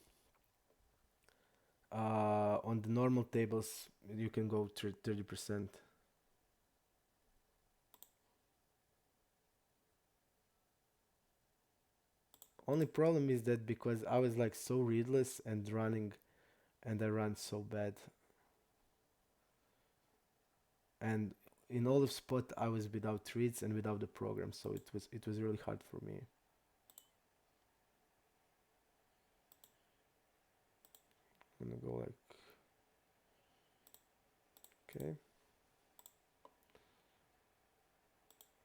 on the normal tables you can go to 30%. Only problem is that because I was like so readless and running, and I ran so bad, and in all of spot I was without reads and without the program, so it was really hard for me. I'm gonna go like, okay,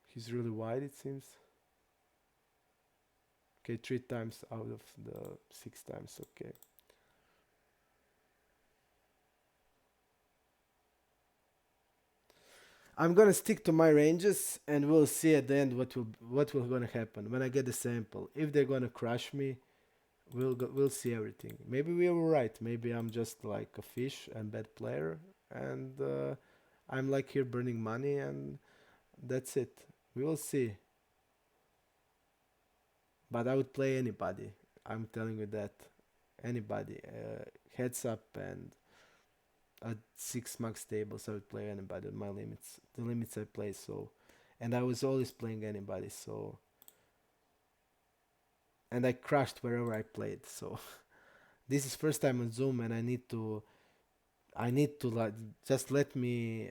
he's really wide it seems. Okay, 3 times out of the 6 times. Okay, I'm gonna stick to my ranges, and we'll see at the end what will gonna happen when I get the sample. If they're gonna crush me, we'll see everything. Maybe we were right. Maybe I'm just like a fish and bad player, and I'm like here burning money, and that's it. We will see. but I would play anybody. I'm telling you that anybody. Heads up and at 6 max tables, I would play anybody. My limits, the limits I play. So, and I was always playing anybody. So, and I crushed wherever I played. So this is first time on Zoom, and I need to like just let me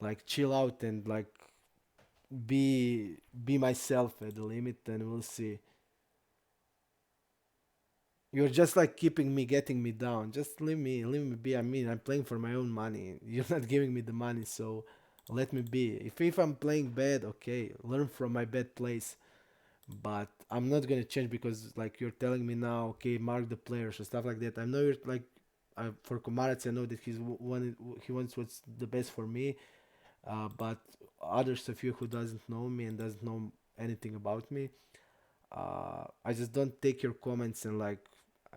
like chill out and like be myself at the limit, and we'll see. You're just like keeping me, getting me down. Just leave me be. I mean, I'm playing for my own money. You're not giving me the money, so let me be. If I'm playing bad, okay, learn from my bad plays. But I'm not gonna change because like you're telling me now, okay, mark the players or stuff like that. I know you're like, for Komarac, I know that he wants what's the best for me. But others of you who doesn't know me and doesn't know anything about me, I just don't take your comments and like,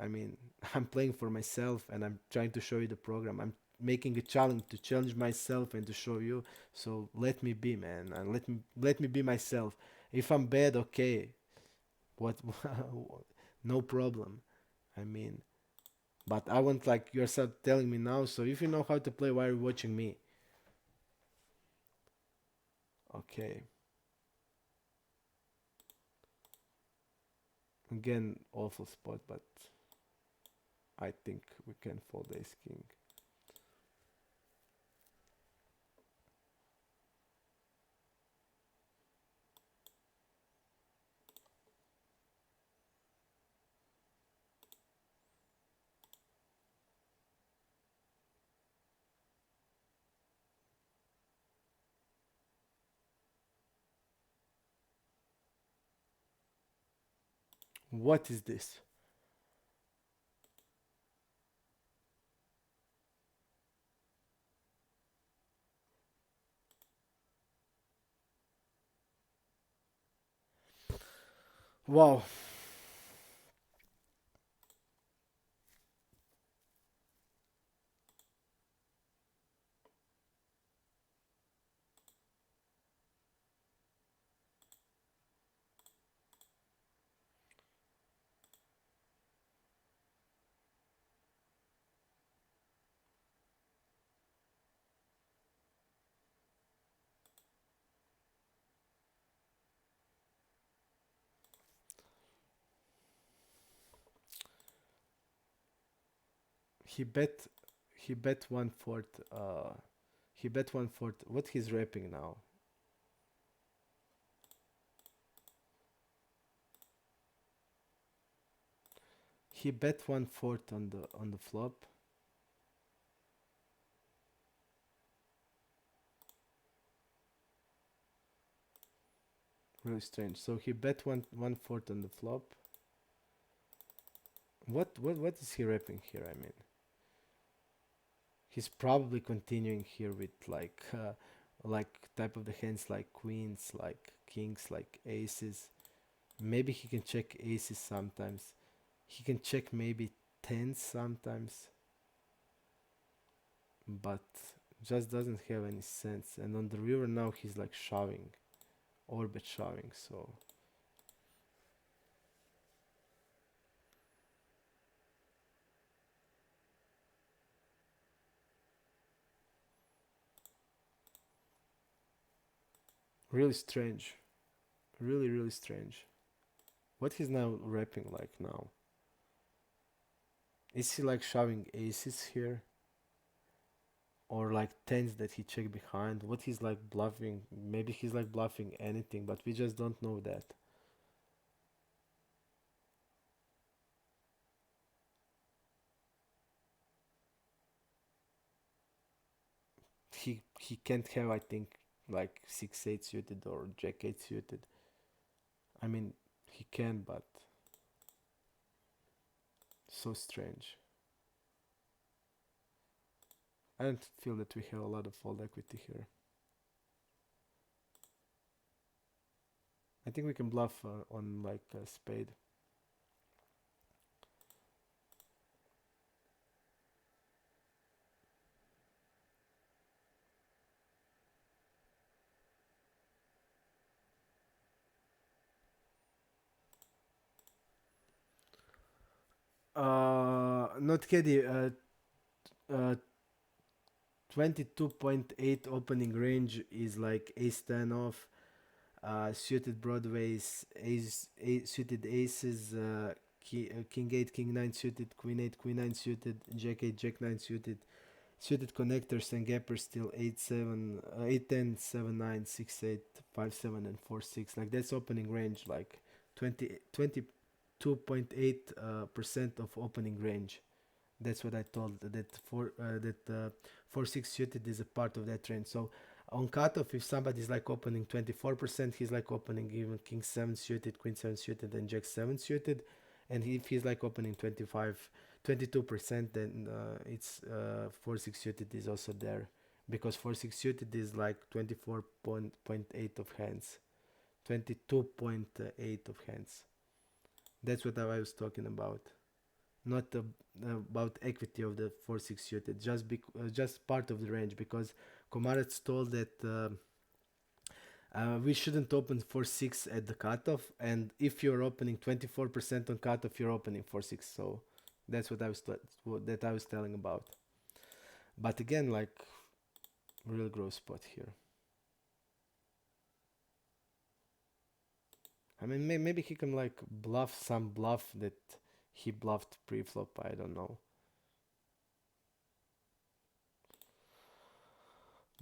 I mean, I'm playing for myself and I'm trying to show you the program. I'm making a challenge to challenge myself and to show you. So let me be, man, and let me be myself. If I'm bad, okay, what, no problem. I mean, but I want like yourself telling me now. So if you know how to play, why are you watching me? Okay, again, awful spot, but I think we can fold ace king. What is this? Wow. He bet he bet 1/4 he bet 1/4 what he's rapping now. He bet 1/4 on the flop. Really strange. So he bet 1/4 on the flop. What is he rapping here? I mean, he's probably continuing here with like type of the hands like queens, like kings, like aces. Maybe he can check aces sometimes. He can check maybe tens sometimes, but just doesn't have any sense. And on the river now he's like shoving, orbit shoving. So really strange, really strange. What he's now rapping like now? Is he like shoving aces here? Or like tens that he checked behind? What he's like bluffing? Maybe he's like bluffing anything, but we just don't know that. He can't have, I think, like 6/8 suited or Jack 8 suited. I mean, he can, but so strange. I don't feel that we have a lot of fold equity here. I think we can bluff on like a spade. Not caddy. Uh, 22.8 opening range is like ace 10 off, suited broadways, suited aces, king 8, king 9 suited, queen 8, queen 9 suited, jack 8, jack 9 suited, suited connectors and gappers still 8 7, 8 10, 7 9, 6 8, 5 7, and 4 6. Like that's opening range, like 22.8 percent of opening range. That's what I told that that 4 6 suited is a part of that range. So on cutoff, if somebody's like opening 24%, he's like opening even king 7 suited, queen 7 suited, and jack 7 suited. And if he's like opening 22%, then it's 4 6 suited is also there, because 4 6 suited is like 24.8 of hands, 22.8 of hands. That's what I was talking about, not about equity of the 4 6 suited, just part of the range, because Komarets told that we shouldn't open 4 6 at the cutoff, and if you're opening 24% on cutoff, you're opening 4 6. So that's what that I was telling about. But again, like, real gross spot here. I mean, maybe he can like bluff some bluff that he bluffed pre-flop. I don't know.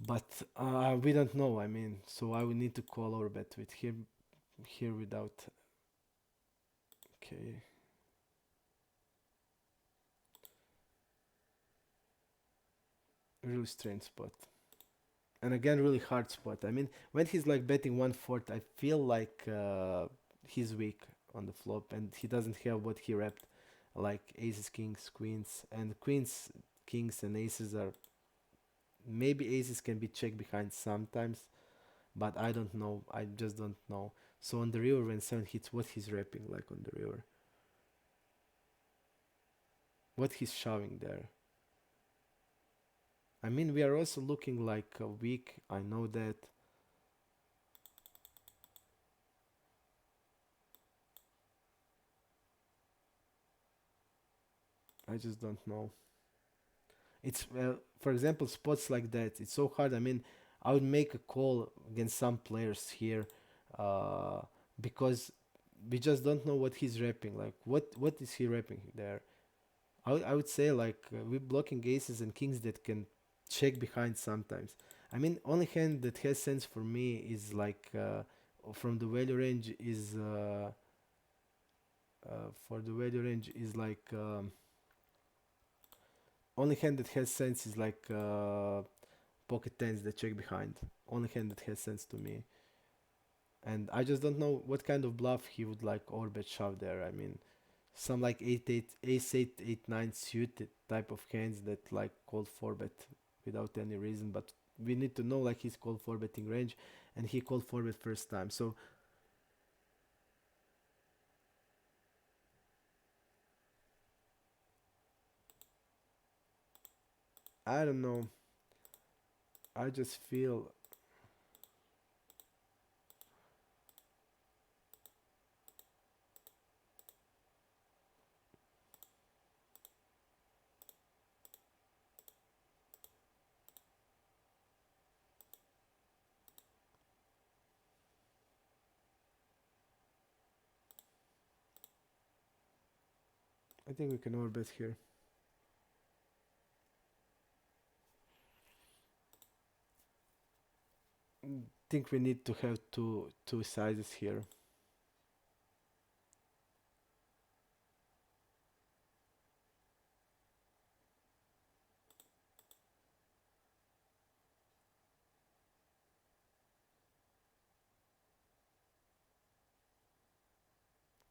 But we don't know. I mean, so I will need to call or bet with him here without. Okay, really strange spot, and again, really hard spot. I mean, when he's like betting 1/4, I feel like he's weak on the flop, and he doesn't have what he repped, like aces, kings, queens, and queens, kings, and aces are, maybe aces can be checked behind sometimes, but I don't know. I just don't know. So on the river, when 7 hits, what he's repping like on the river, what he's shoving there. I mean, we are also looking like a weak. I know that. I just don't know. It's for example, spots like that. It's so hard. I mean, I would make a call against some players here, uh, because we just don't know what he's repping. Like, what is he repping there? I would say like we're blocking aces and kings that can check behind sometimes. I mean, only hand that has sense for me is like from the value range is for the value range is like only hand that has sense is like pocket tens that check behind. Only hand that has sense to me. And I just don't know what kind of bluff he would like overbet shove there. I mean, some like 8 8 ace 8 8 9 suited type of hands that like call four bet without any reason, but we need to know like his call four betting range, and he called four bet first time. So I don't know. I just feel I think we can overbet here. Think we need to have two sizes here.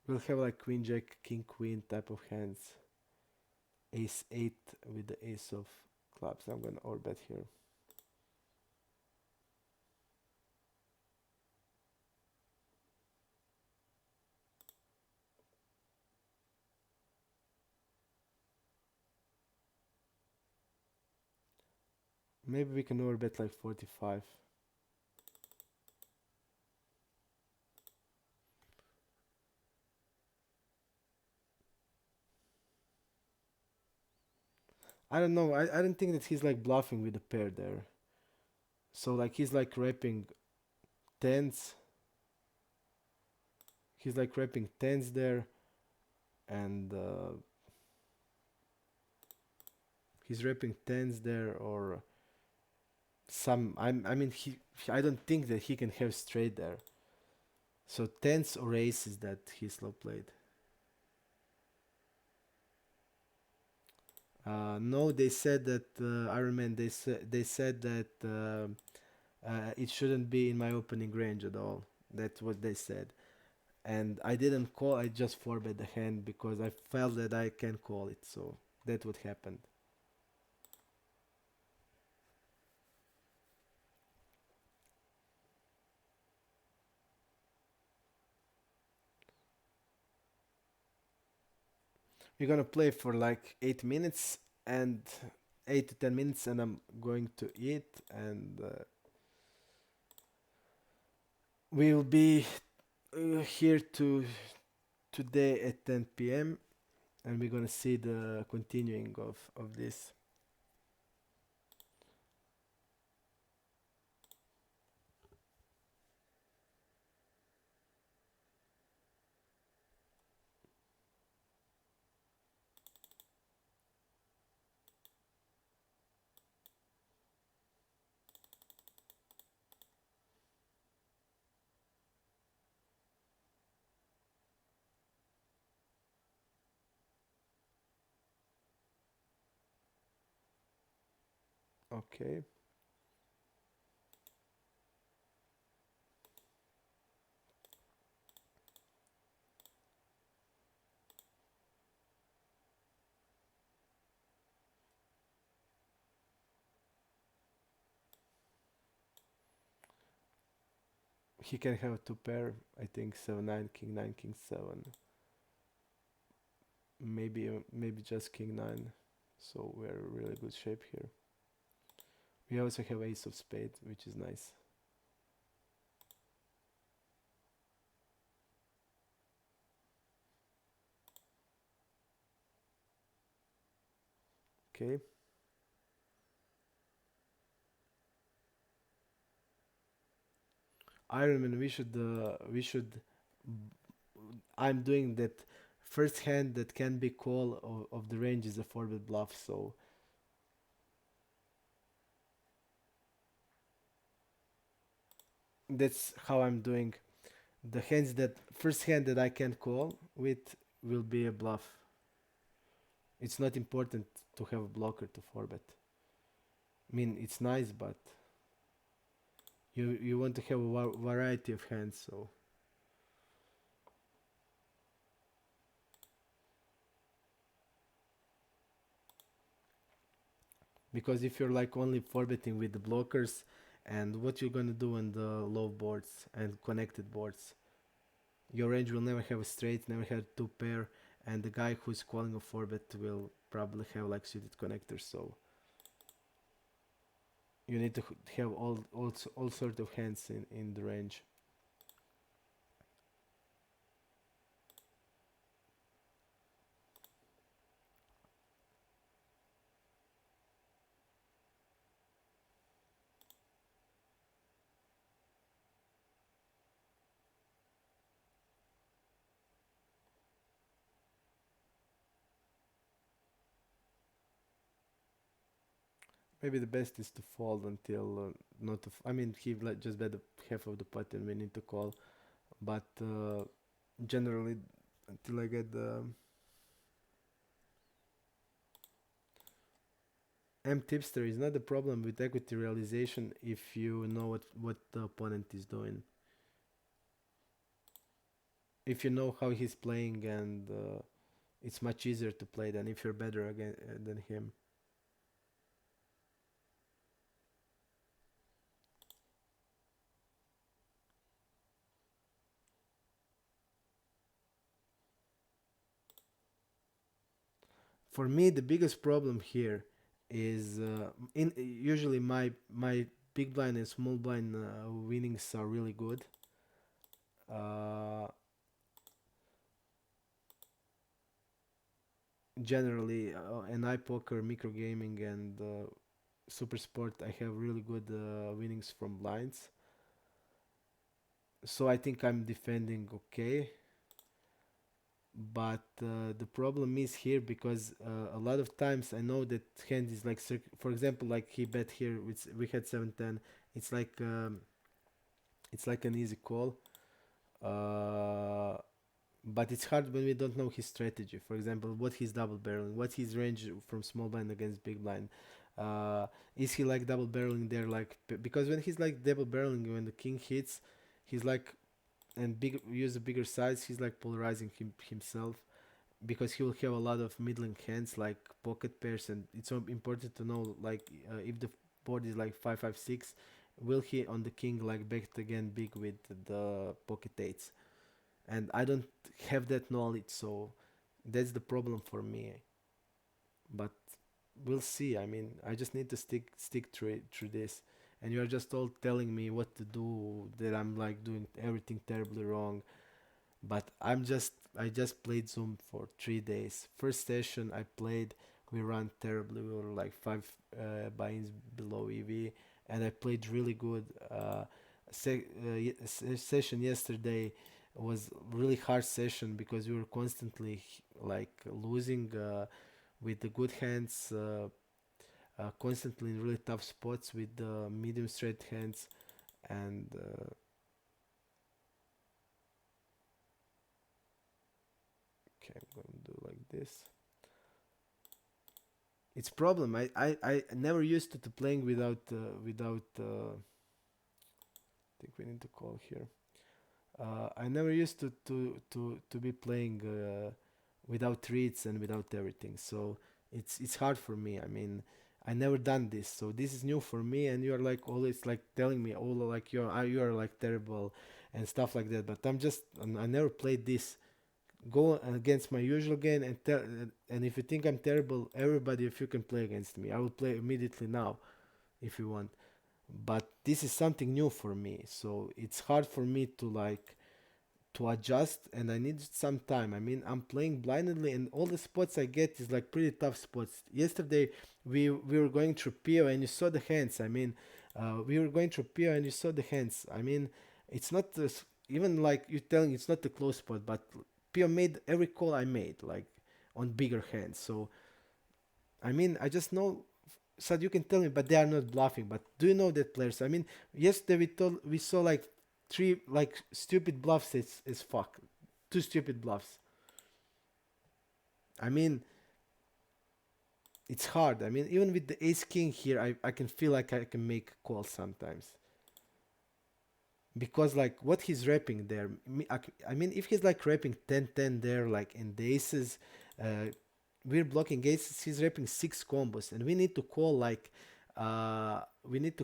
We'll have like queen jack, king queen type of hands. Ace 8 with the ace of clubs. I'm gonna overbet here. Maybe we can overbet like 45. I don't know. I don't think that he's like bluffing with the pair there. So like he's like repping tens. He's like repping tens there, and he's repping tens there, or some. I mean he. I don't think that he can have straight there. So tens or aces that he slow played. No, they said that Iron Man. They said that it shouldn't be in my opening range at all. That's what they said. And I didn't call. I just forbet the hand because I felt that I can call it. So that's what happened. We're gonna play for like 8 minutes and 8 to 10 minutes, and I'm going to eat. And we'll be here to today at 10 p.m. and we're gonna see the continuing of this. Okay. He can have two pair. I think 7 9, king 9, king 7. Maybe just king 9. So we're in really good shape here. We also have ace of spade, which is nice. Okay. Ironman, we should. I'm doing that first hand that can be call of the range is a forward bluff. So that's how I'm doing. The hands that first hand that I can call with will be a bluff. It's not important to have a blocker to forbet. I mean, it's nice, but you want to have a variety of hands. So because if you're like only formatting with the blockers, and what you're gonna do on the low boards and connected boards, your range will never have a straight, never have two pair, and the guy who's calling a format will probably have like suited connectors. So you need to have all sort of hands in the range. Maybe the best is to fold until not to. I mean, he like just bet the half of the pot and we need to call. But generally, until I get the M tipster is not a problem with equity realization if you know what the opponent is doing. If you know how he's playing, and it's much easier to play than if you're better again than him. For me, the biggest problem here is in usually my big blind and small blind winnings are really good. Uh, generally in iPoker, micro gaming, and super sport, I have really good winnings from blinds. So I think I'm defending okay. But the problem is here because a lot of times I know that hand is like, for example, like he bet here, we had 7-10. It's like an easy call. Uh, but it's hard when we don't know his strategy. For example, what he's double barreling, what his range from small blind against big blind. Uh, is he like double barreling there? Like because when he's like double barreling, when the king hits, he's like, and big use a bigger size. He's like polarizing himself because he will have a lot of middling hands like pocket pairs, and it's so important to know like if the board is like 5-5-6, will he on the king like back again big with the pocket eights, and I don't have that knowledge, so that's the problem for me. But we'll see. I mean, I just need to stick through this, and you are just all telling me what to do, that I'm like doing everything terribly wrong. But I just played Zoom for 3 days. First session I played, we ran terribly. We were like five buy-ins below EV, and I played really good. Session yesterday was really hard session because we were constantly like losing with the good hands, constantly in really tough spots with the medium straight hands, and okay, I'm going to do like this. It's problem. I never used to playing without. I think we need to call here. I never used to be playing without reads and without everything. So it's hard for me. I mean, I never done this, so this is new for me. And you're like always like telling me, oh, like you're like terrible and stuff like that. But I never played this. Go against my usual game and if you think I'm terrible, everybody, if you can play against me, I will play immediately now if you want. But this is something new for me, so it's hard for me to adjust, and I need some time. I mean, I'm playing blindly, and all the spots I get is like pretty tough spots. Yesterday, we were going through Pio, and you saw the hands. I mean, we were going through Pio, and you saw the hands. I mean, it's not even like you're telling it's not a close spot, but Pio made every call I made, like on bigger hands. So I mean, I just know. So you can tell me, but they are not bluffing. But do you know that players? I mean, yesterday we saw like three like stupid bluffs as fuck, two stupid bluffs. I mean, it's hard. I mean, even with the ace king here, I can feel like I can make calls sometimes because like what he's rapping there. I mean, if he's like rapping 10-10 there, like in the aces, uh, we're blocking aces. He's rapping six combos, and we need to call like we need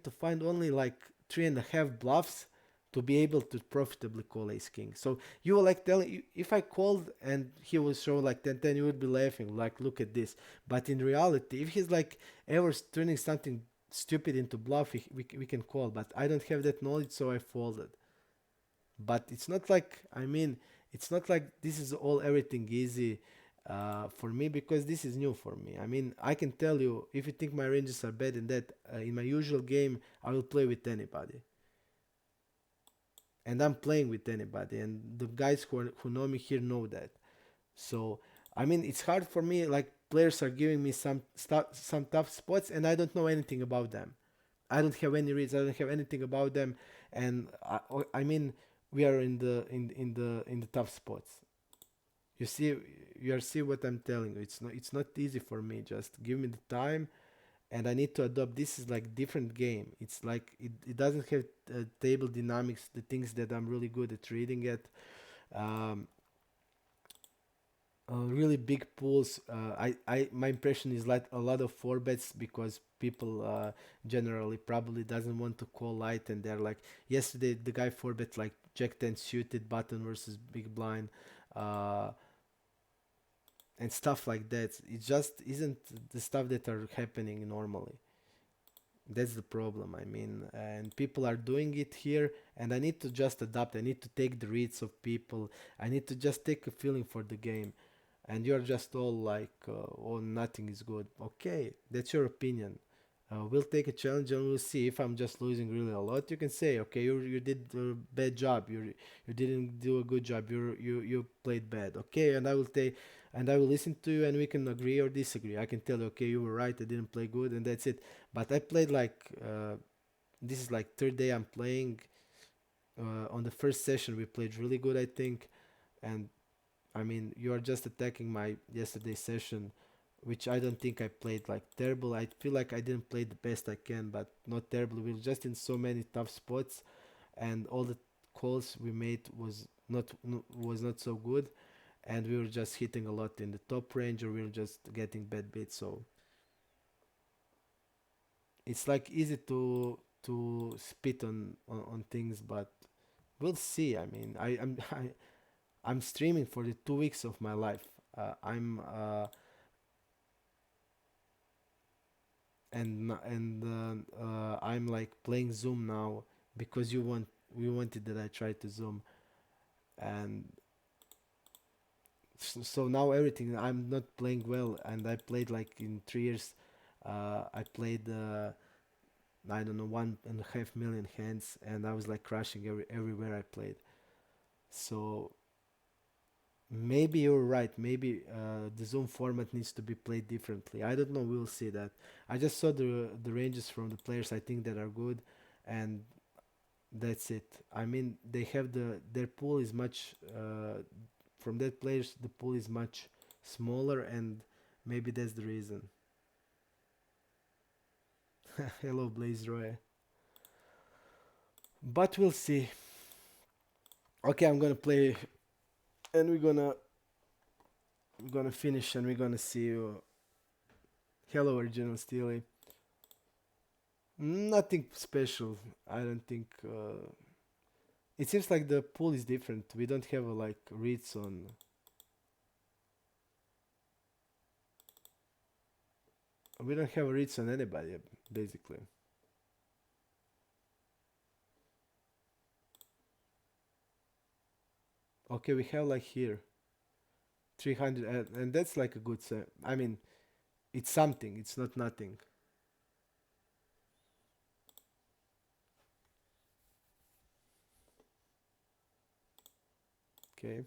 to find only like three and a half bluffs to be able to profitably call ace king. So you were like telling you, if I called and he will show like 10-10, you would be laughing like, look at this. But in reality, if he's like ever turning something stupid into bluff, we can call. But I don't have that knowledge, so I folded. But it's not like, I mean, it's not like this is all everything easy for me because this is new for me. I mean, I can tell you, if you think my ranges are bad in that, in my usual game, I will play with anybody, and I'm playing with anybody, and the guys who know me here know that. So I mean, it's hard for me. Like players are giving me some stuff, some tough spots, and I don't know anything about them. I don't have any reads. I don't have anything about them, and I mean, we are in the tough spots. You see, you see what I'm telling you. It's not easy for me. Just give me the time, and I need to adopt. This is like different game. It's like it doesn't have table dynamics, the things that I'm really good at reading it. Um, really big pools. My impression is like a lot of four bets because people generally probably doesn't want to call light, and they're like yesterday the guy four bet like Jack 10 suited button versus big blind, uh, and stuff like that. It just isn't the stuff that are happening normally. That's the problem. I mean, and people are doing it here, and I need to just adapt. I need to take the reads of people. I need to just take a feeling for the game, and you're just all like, oh, nothing is good. Okay, that's your opinion. We'll take a challenge and we'll see. If I'm just losing really a lot, you can say, okay, you did a bad job. You didn't do a good job. You played bad. Okay, and I will listen to you, and we can agree or disagree. I can tell you, okay, you were right. I didn't play good, and that's it. But I played like, this is like third day I'm playing. On the first session we played really good, I think, and I mean, you are just attacking my yesterday session, which I don't think I played like terrible. I feel like I didn't play the best I can, but not terrible. We were just in so many tough spots, and all the calls we made was not so good, and we were just hitting a lot in the top range, or we were just getting bad beats. So it's like easy to spit on things, but we'll see. I mean, I'm streaming for the 2 weeks of my life. I'm I'm like playing Zoom now because you wanted that I try to Zoom, and so now everything, I'm not playing well, and I played like in 3 years. I played, I don't know, 1.5 million hands, and I was like crushing everywhere I played. So maybe you're right. Maybe the Zoom format needs to be played differently. I don't know. We'll see that. I just saw the ranges from the players I think that are good, and that's it. I mean, they have their pool is much, from their players. The pool is much smaller, and maybe that's the reason. Hello, Blaze Roy. But we'll see. Okay, I'm gonna play, and we're gonna finish, and we're gonna see you. Hello, Original Steely. Nothing special. I don't think. It seems like the pool is different. We don't have like reads on. We don't have reads on anybody basically. Okay, we have like here 300, and that's like a good set. I mean, it's something. It's not nothing. Okay.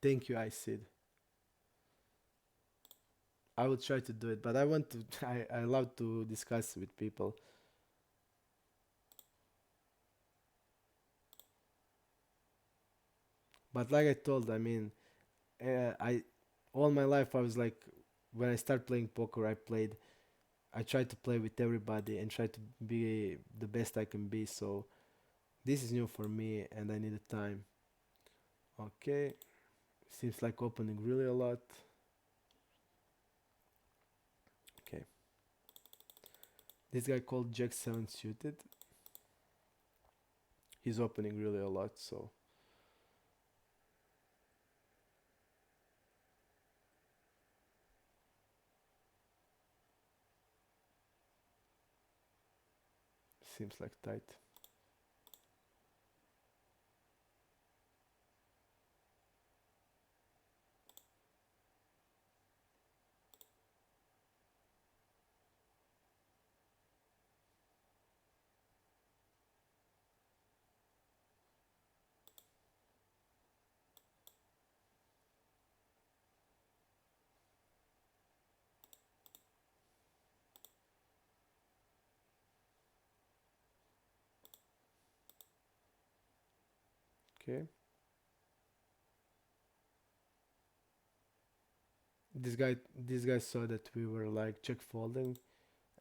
Thank you, I said. I will try to do it, but I want to. I love to discuss with people. But like I told, I mean, I all my life I was like, when I start playing poker, I try to play with everybody and try to be the best I can be. So this is new for me, and I needed time. Okay, seems like opening really a lot. Okay, this guy called Jack 7 suited. He's opening really a lot, so seems like tight. Okay, this guy saw that we were like check folding,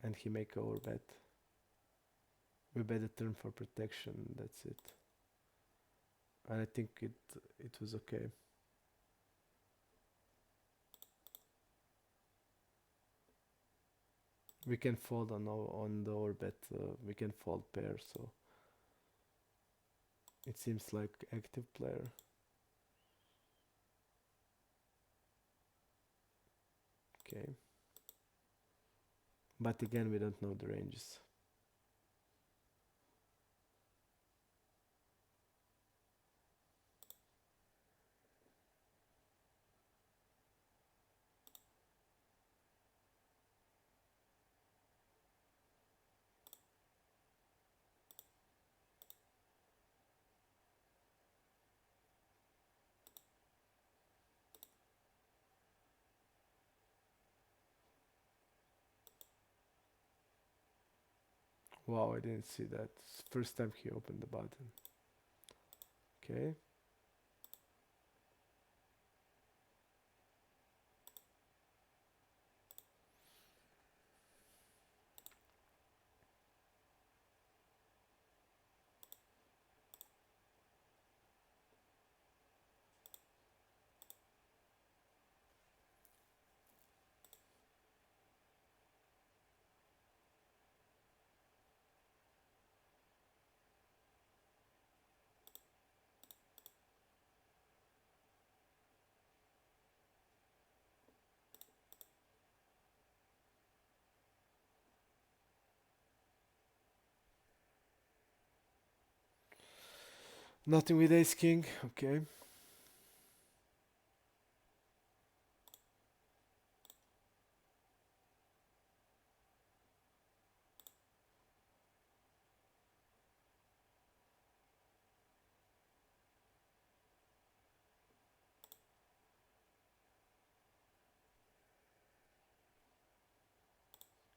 and he make our bet. We bet a turn for protection. That's it, and I think it was okay. We can fold on the overbet. We can fold pair, so it seems like active player. Okay, but again we don't know the ranges. Wow, I didn't see that. First time he opened the button. Okay. Nothing with ace king. Okay.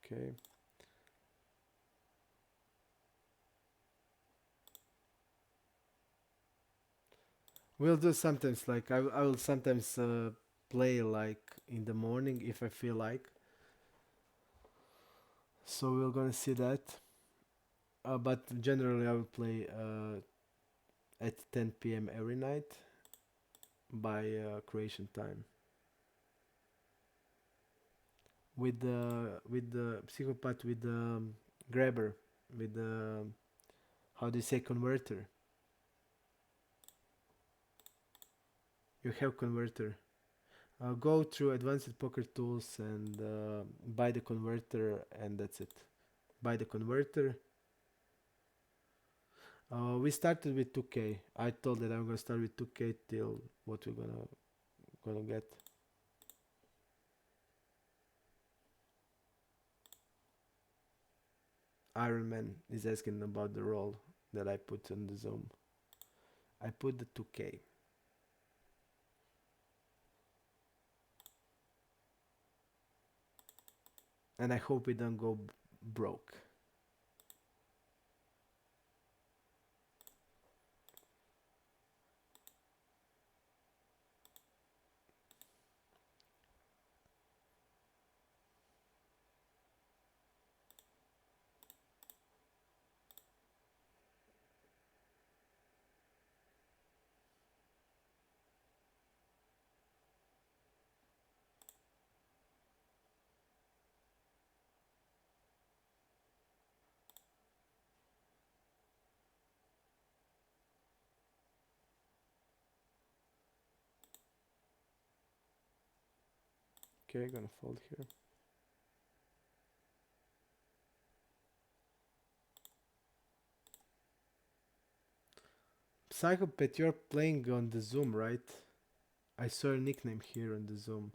Okay. We'll do sometimes like I will sometimes play like in the morning if I feel like. So we're gonna see that. But generally I will play at 10 p.m. every night by Croatian time. With the psychopath with the grabber with the how do you say converter? You have converter. Go through advanced poker tools and buy the converter, and that's it. Buy the converter. We started with 2k. I told that I'm gonna start with 2k till what we're gonna get. Iron Man is asking about the roll that I put on the Zoom. I put the 2k, and I hope we don't go broke. Okay, gonna fold here. Psychopath, you're playing on the Zoom, right? I saw your nickname here on the Zoom.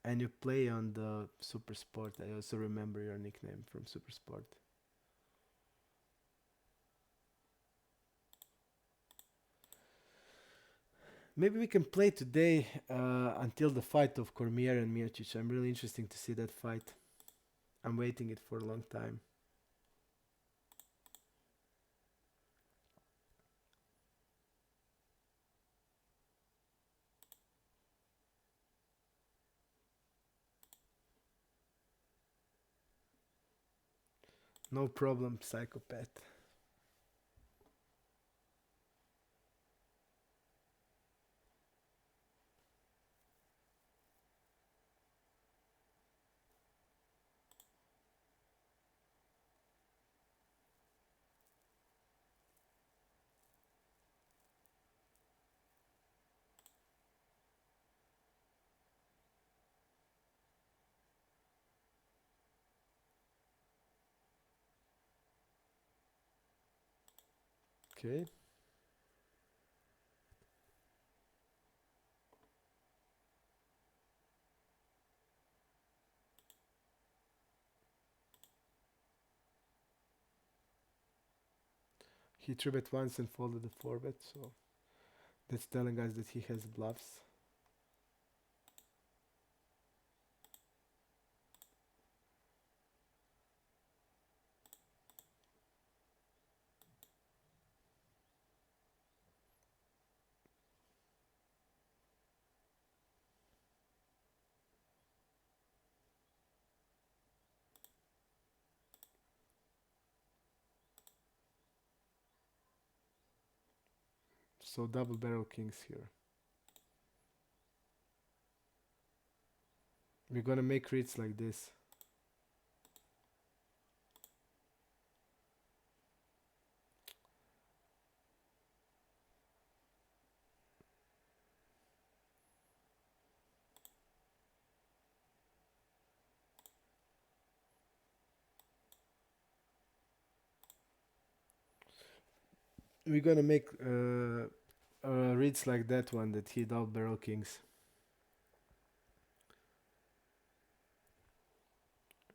And you play on the Super Sport. I also remember your nickname from Super Sport. Maybe we can play today until the fight of Cormier and Miocic. I'm really interested to see that fight. I'm waiting it for a long time. No problem, psychopath. Okay. He 3-bet once and folded the 4-bet, so that's telling us that he has bluffs. So double barrel kings here. We're gonna make reads like this. We're gonna make reads like that one that he double barrel kings.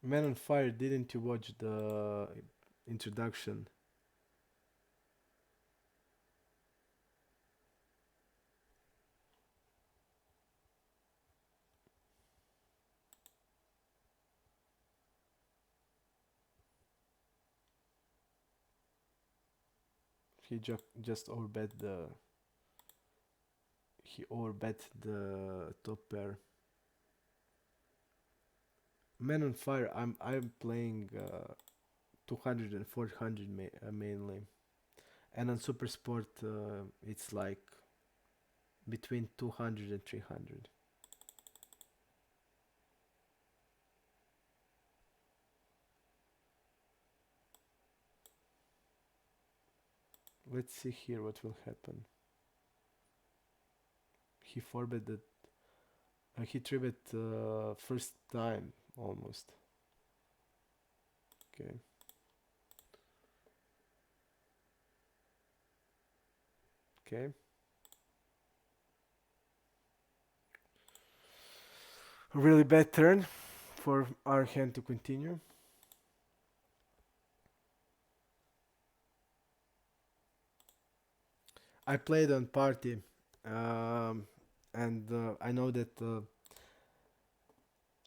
Man on Fire, didn't you watch the introduction? He just overbet the he overbet the top pair. Man on Fire, I'm playing 200 and 400 mainly, and on Super Sport it's like between 200 and 300. Let's see here what will happen. He forbet that he tribet first time almost. Okay. Okay. A really bad turn for our hand to continue. I played on party, um, and I know that a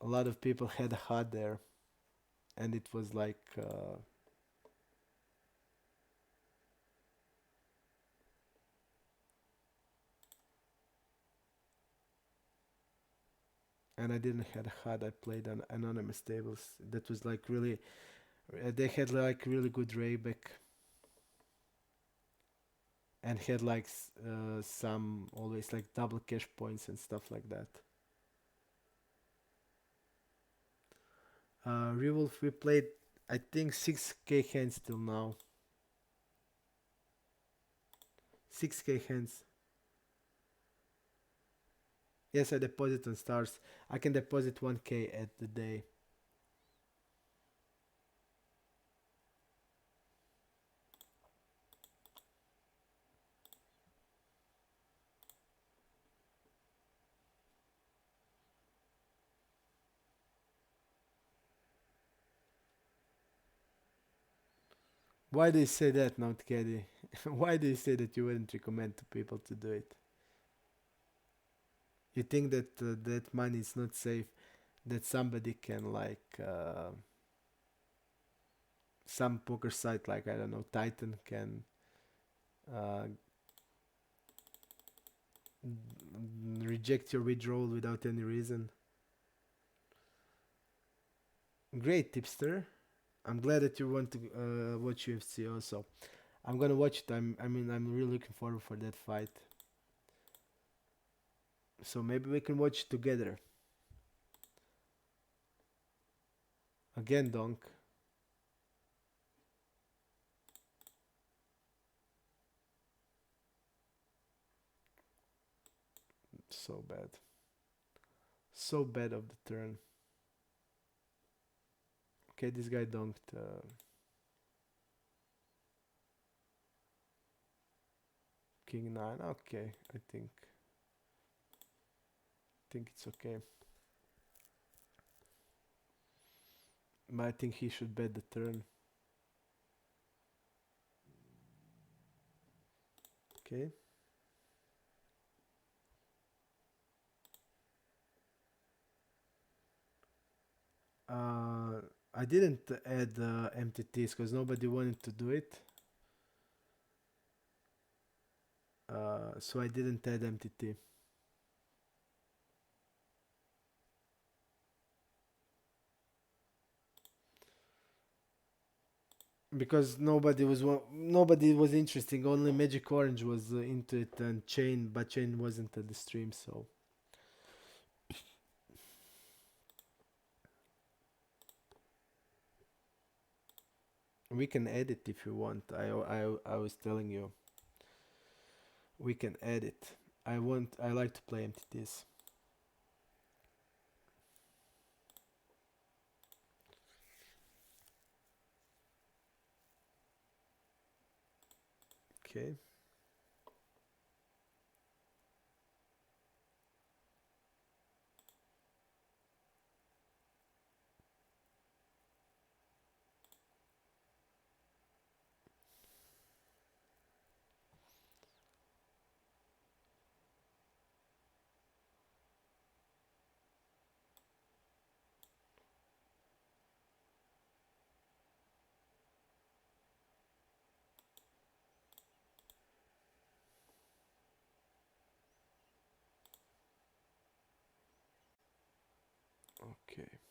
lot of people had a HUD there, and it was like and I didn't had a HUD. I played on anonymous tables. That was like really, they had like really good Rayback and had like some always like double cash points and stuff like that. Rewolf, we played I think 6k hands till now. 6k hands. Yes, I deposit on stars. I can deposit 1k at the day. Why do you say that, Not Caddy? Why do you say that you wouldn't recommend to people to do it? You think that that money is not safe, that somebody can like some poker site like I don't know Titan can uh, reject your withdrawal without any reason. Great tipster. I'm glad that you want to watch UFC also. I'm gonna watch it. I'm really looking forward for that fight. So maybe we can watch it together. Again, Donk. So bad. So bad of the turn. Okay, this guy donked. King 9. Okay, I think it's okay. But I think he should bet the turn. Okay. I didn't add MTTs because nobody wanted to do it. So I didn't add MTT. because nobody was interesting. Only Magic Orange was into it, and Chain, but Chain wasn't at the stream, so we can edit if you want. I was telling you we can edit. I like to play entities. Okay. Okay.